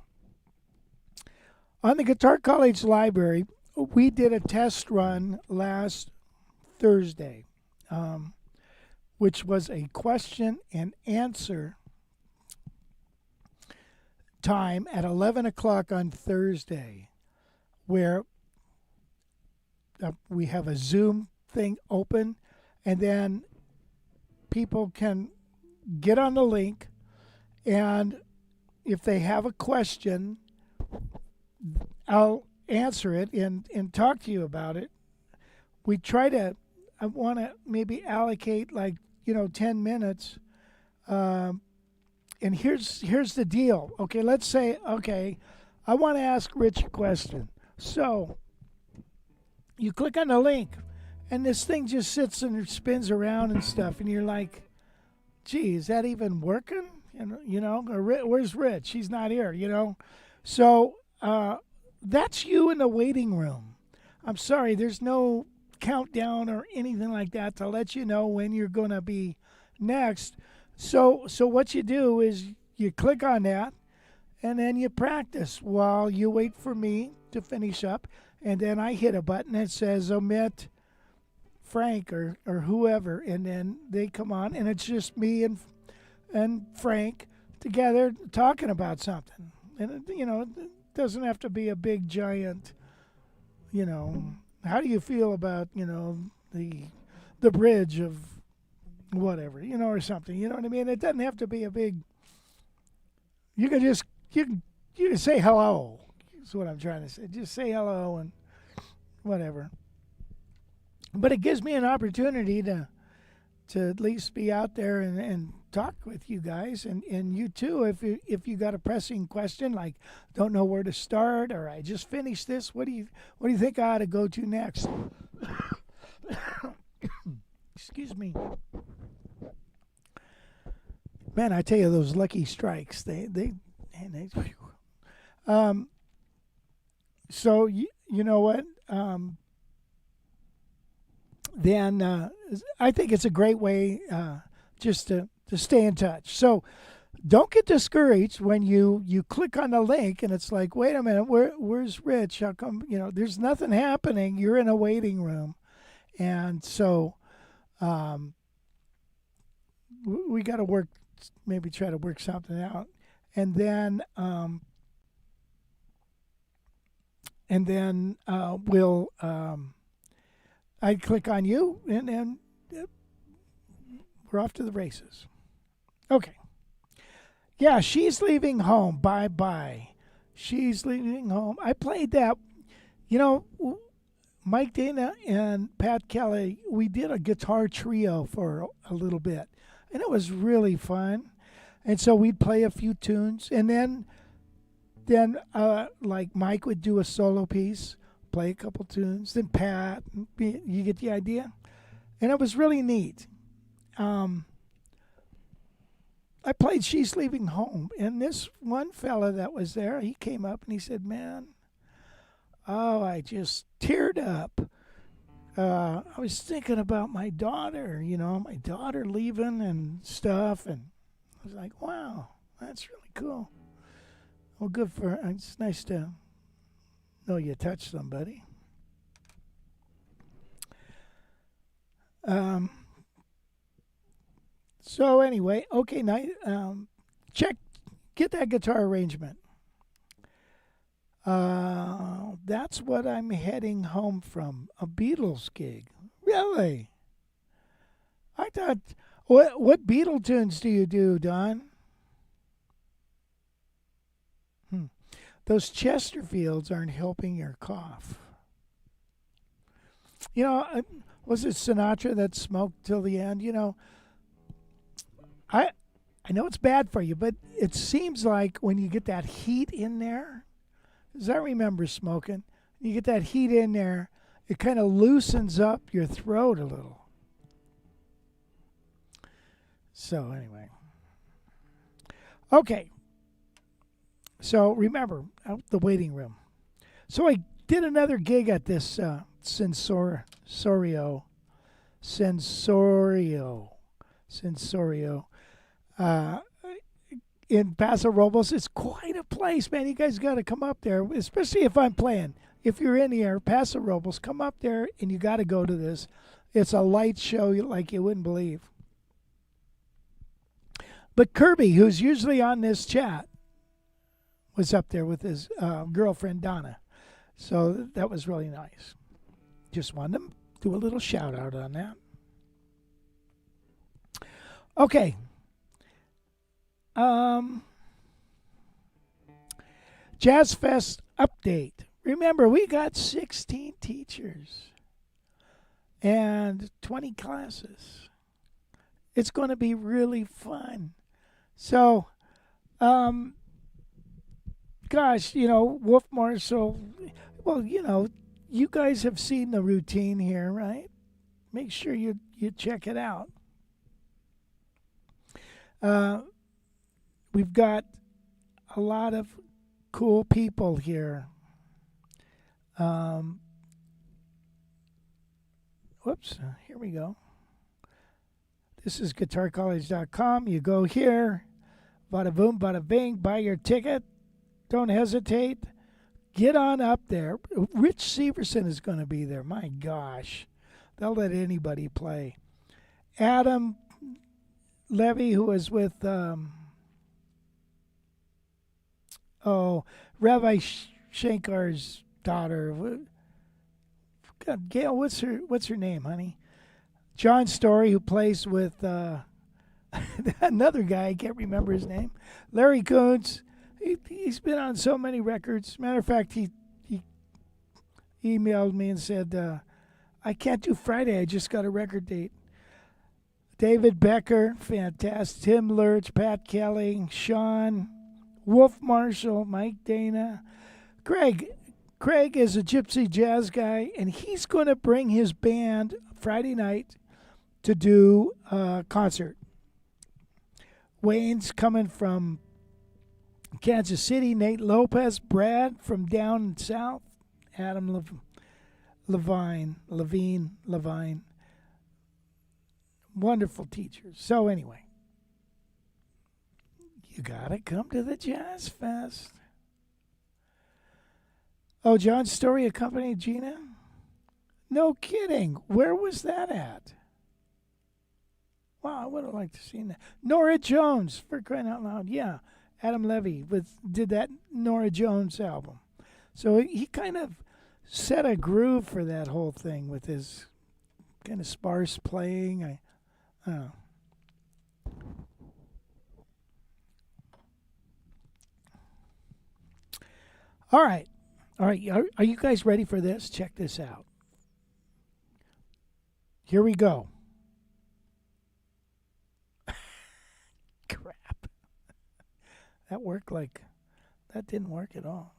On the Guitar College Library, we did a test run last Thursday, which was a question and answer time at 11 o'clock on Thursday, where we have a Zoom thing open, and then people can get on the link, and if they have a question, I'll answer it and talk to you about it. We try to, I want to maybe allocate 10 minutes. And here's the deal. Okay, let's say, I want to ask Rich a question. So you click on the link, and this thing just sits and spins around and stuff, and you're like, gee, is that even working? Where's Rich? He's not here, So that's you in the waiting room. I'm sorry, there's no countdown or anything like that to let you know when you're going to be next. So what you do is you click on that, and then you practice while you wait for me to finish up, and then I hit a button that says omit Frank or whoever, and then they come on, and it's just me and Frank together talking about something. And it doesn't have to be a big giant, how do you feel about, the bridge of whatever, or something, you know what I mean? It doesn't have to be a big, you can say hello, is what I'm trying to say. Just say hello and whatever. But it gives me an opportunity to at least be out there and talk with you guys, and you too, if you got a pressing question, like don't know where to start, or I just finished this, what do you think I ought to go to next? Excuse me. Man, I tell you, those lucky strikes, so you know what? Then I think it's a great way just to stay in touch. So don't get discouraged when you click on the link and it's like, wait a minute, where's Rich? How come, there's nothing happening. You're in a waiting room. And so we got to maybe try to work something out. And then we'll I'd click on you, and then we're off to the races. Okay. Yeah, she's leaving home. Bye-bye. She's leaving home. I played that. Mike Dana and Pat Kelly, we did a guitar trio for a little bit, and it was really fun. And so we'd play a few tunes, and then like Mike would do a solo piece, play a couple tunes, then Pat, you get the idea? And it was really neat. I played She's Leaving Home, and this one fella that was there, he came up and he said, man, I just teared up. I was thinking about my daughter, my daughter leaving and stuff, and I was like, wow, that's really cool. Well, good for her. It's nice to know you touched somebody. Um, so anyway, okay, check, get that guitar arrangement. That's what I'm heading home from, a Beatles gig. Really? I thought, what Beatle tunes do you do, Don? Hmm. Those Chesterfields aren't helping your cough. Was it Sinatra that smoked till the end? I I know it's bad for you, but it seems like when you get that heat in there, as I remember smoking, you get that heat in there, it kind of loosens up your throat a little. So anyway, okay. So remember, out the waiting room. So I did another gig at this Sensorio, uh, in Paso Robles. It's quite a place, man. You guys got to come up there, especially if I'm playing. If you're in the air, Paso Robles, come up there and you got to go to this. It's a light show like you wouldn't believe. But Kirby, who's usually on this chat, was up there with his girlfriend Donna. So that was really nice. Just wanted to do a little shout out on that. Okay. Jazz Fest update. Remember, we got 16 teachers and 20 classes. It's going to be really fun. So, gosh, Wolf Marshall, well, you guys have seen the routine here, right? Make sure you check it out. We've got a lot of cool people here. Here we go. This is guitarcollege.com. You go here, bada boom, bada bing, buy your ticket. Don't hesitate. Get on up there. Rich Severson is going to be there. My gosh. They'll let anybody play. Adam Levy, who was with Ravi Shankar's daughter. God, Gail, what's her name, honey? John Story, who plays with another guy, I can't remember his name. Larry Coons. He's been on so many records. Matter of fact, he emailed me and said, I can't do Friday. I just got a record date. David Becker, fantastic. Tim Lurch, Pat Kelly, Sean, Wolf Marshall, Mike Dana. Craig is a gypsy jazz guy, and he's going to bring his band Friday night to do a concert. Wayne's coming from Kansas City. Nate Lopez, Brad from down south, Adam Levine. Wonderful teachers. So anyway, you gotta come to the Jazz Fest. Oh, John Story accompanied Gina? No kidding. Where was that at? Wow, I would have liked to seen that. Nora Jones, for crying out loud. Yeah, Adam Levy did that Nora Jones album. So he kind of set a groove for that whole thing with his kind of sparse playing. I don't know. All right. Are you guys ready for this? Check this out. Here we go. Crap. That didn't work at all.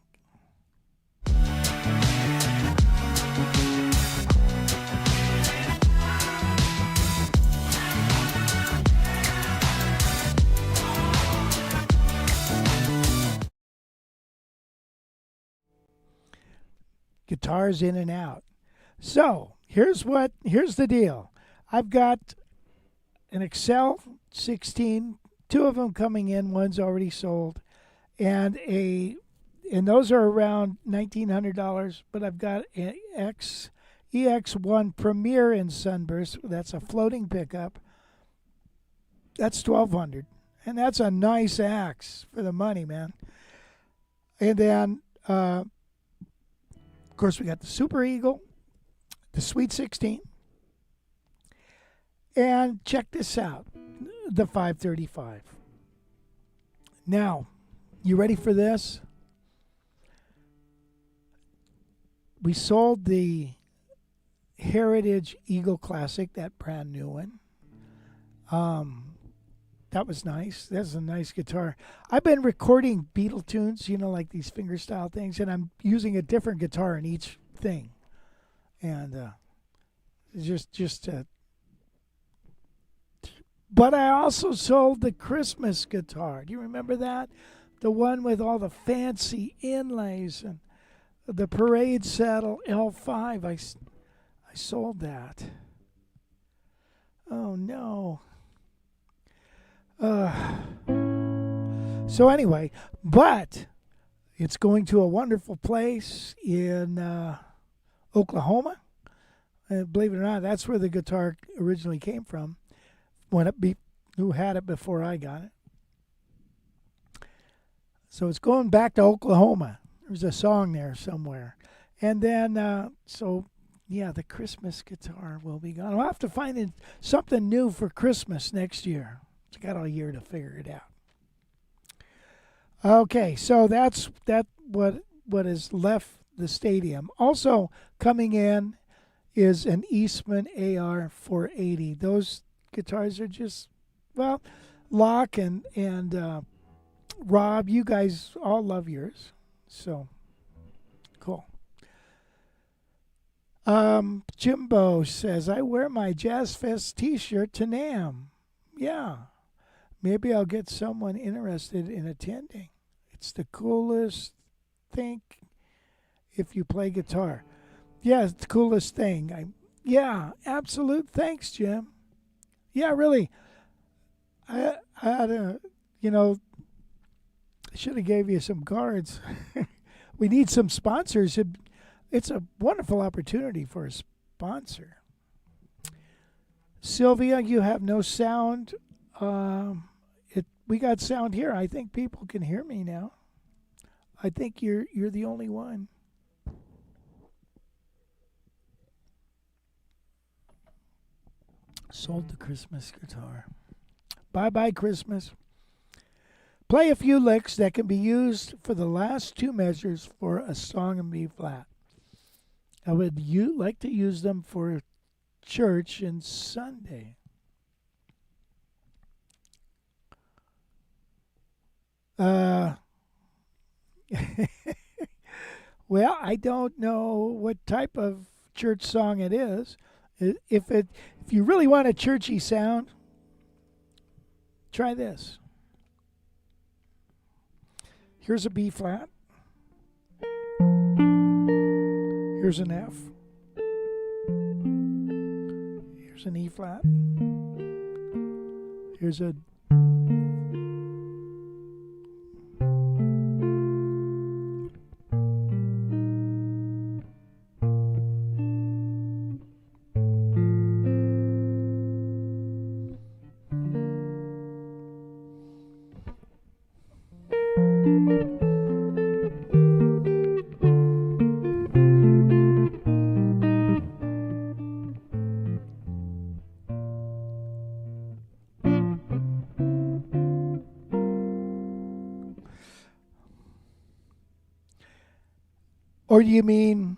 Guitars in and out. So Here's the deal. I've got an Excel 16, two of them coming in, one's already sold, and those are around $1,900. But I've got an EX1 Premier in Sunburst. That's a floating pickup. That's 1,200, and that's a nice axe for the money, man. And then, of course, we got the Super Eagle, the Sweet 16, and check this out, the 535. Now, you ready for this? We sold the Heritage Eagle Classic, that brand new one. That was nice. That's a nice guitar. I've been recording Beatle tunes, like these fingerstyle things, and I'm using a different guitar in each thing. And just but I also sold the Christmas guitar. Do you remember that? The one with all the fancy inlays and the Parade Saddle L5. I sold that. Oh no. So anyway, but it's going to a wonderful place in Oklahoma. Believe it or not, that's where the guitar originally came from. Who had it before I got it. So it's going back to Oklahoma. There's a song there somewhere. And then, the Christmas guitar will be gone. I'll have to find something new for Christmas next year. I got all year to figure it out. Okay, so that's what has left the stadium. Also coming in is an Eastman AR 480. Those guitars are just, Locke and Rob, you guys all love yours. So, cool. Jimbo says, I wear my Jazz Fest t-shirt to NAMM. Yeah. Maybe I'll get someone interested in attending. It's the coolest thing if you play guitar. Yeah, it's the coolest thing. Absolute thanks, Jim. Yeah, really. I should have gave you some cards. We need some sponsors. It's a wonderful opportunity for a sponsor. Sylvia, you have no sound. We got sound here. I think people can hear me now. I think you're the only one. Sold the Christmas guitar. Bye-bye, Christmas. Play a few licks that can be used for the last two measures for a song in B flat. I would like to use them for church and Sunday. Well, I don't know what type of church song it is. If you really want a churchy sound, try this. Here's a B flat. Here's an F. Here's an E flat. Here's a Or do you mean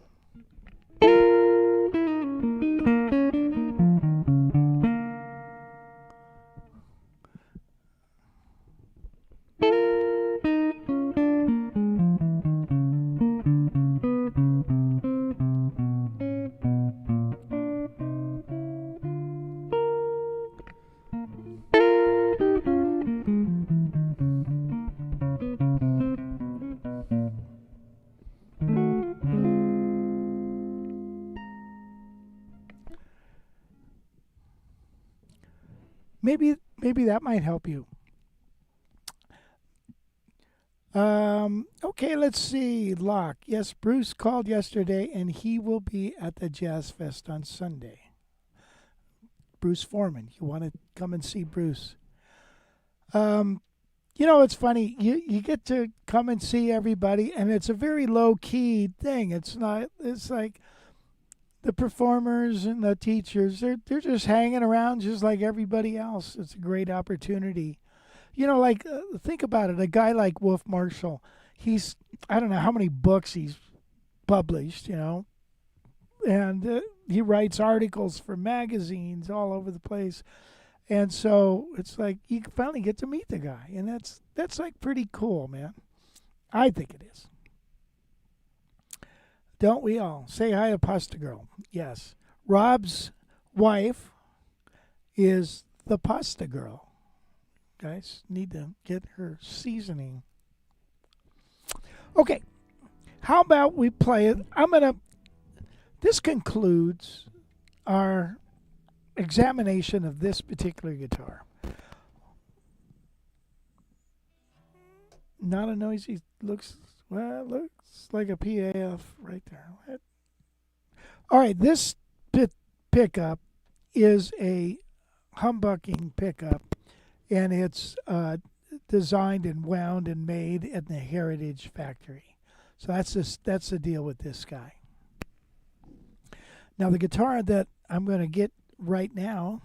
maybe that might help you. Okay, let's see. Locke. Yes, Bruce called yesterday, and he will be at the Jazz Fest on Sunday. Bruce Foreman. You want to come and see Bruce? It's funny. You get to come and see everybody, and it's a very low key thing. It's not. It's like the performers and the teachers. They're just hanging around, just like everybody else. It's a great opportunity. Think about it. A guy like Wolf Marshall. I don't know how many books he's published. And he writes articles for magazines all over the place. And so it's like you finally get to meet the guy, and that's like pretty cool, man. I think it is. Don't we all? Say hi to Pasta Girl. Yes. Rob's wife is the Pasta Girl. Guys need to get her seasoning. Okay. How about we play it? This concludes our examination of this particular guitar. Not a noisy, looks like a PAF right there. All right, this pickup is a humbucking pickup, and it's designed and wound and made at the Heritage Factory. So that's the deal with this guy. Now the guitar that I'm going to get right now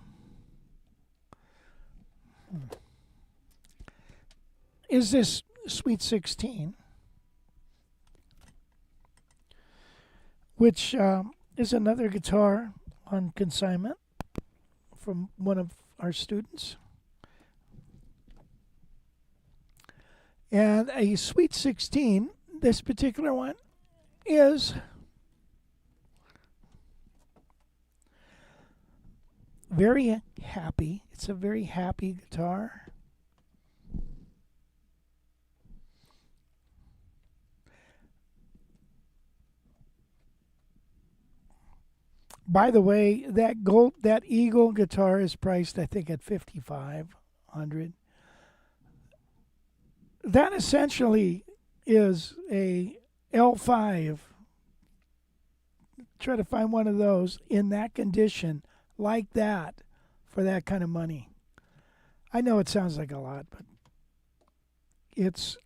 is this Sweet 16, which is another guitar on consignment from one of our students. And a Sweet 16, this particular one, is very happy. It's a very happy guitar. By the way, that Eagle guitar is priced, I think, at $5,500. That essentially is a L5. Try to find one of those in that condition, like that, for that kind of money. I know it sounds like a lot, but it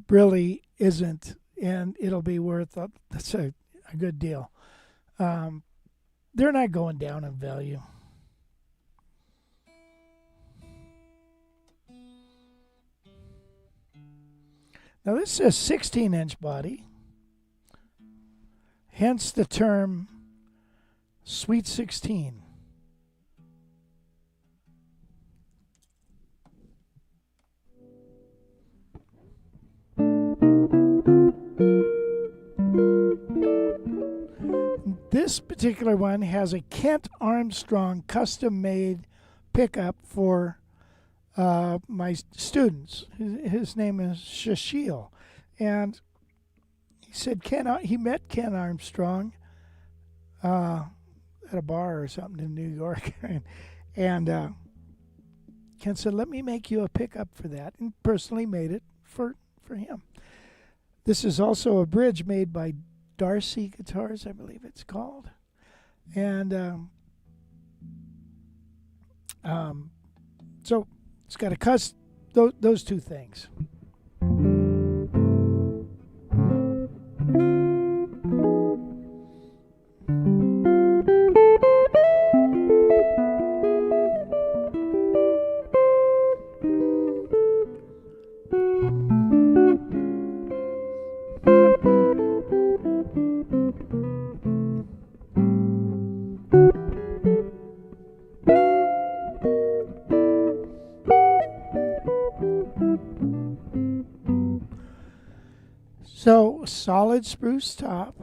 really isn't, and it'll be worth that's a good deal. They're not going down in value. Now this is a 16-inch body, hence the term Sweet 16. This particular one has a Kent Armstrong custom-made pickup for my students. His name is Shashil, and he said he met Ken Armstrong at a bar or something in New York, and Ken said, "Let me make you a pickup for that," and personally made it for him. This is also a bridge made by Darcy Guitars, I believe it's called, and so it's got those two things. So, solid spruce top,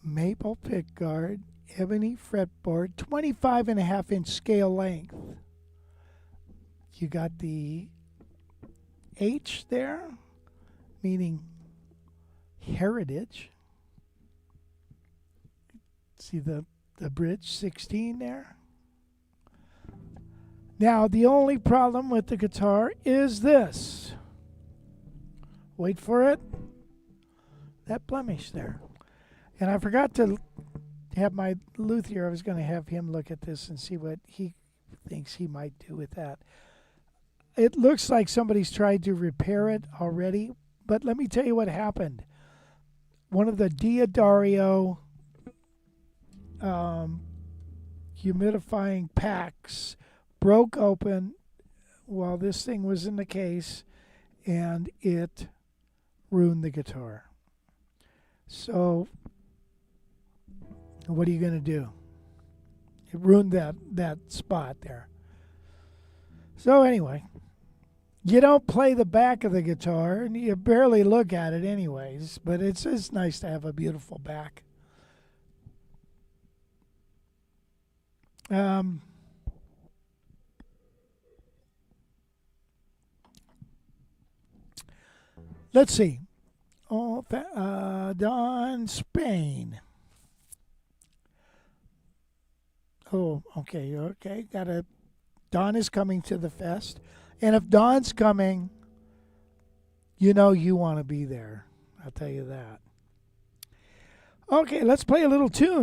maple pickguard, ebony fretboard, 25.5-inch scale length. You got the H there, meaning heritage. See the bridge 16 there? Now, the only problem with the guitar is this. Wait for it. That blemish there. And I forgot to have my luthier. I was going to have him look at this and see what he thinks he might do with that. It looks like somebody's tried to repair it already, but let me tell you what happened. One of the Diodario humidifying packs broke open while this thing was in the case, and it ruined the guitar. So what are you going to do? It ruined that spot there. So anyway, you don't play the back of the guitar, and you barely look at it anyways, but it's nice to have a beautiful back. Let's see. Don Spain. Oh, okay. Don is coming to the fest. And if Don's coming, you know you want to be there. I'll tell you that. Okay, let's play a little tune.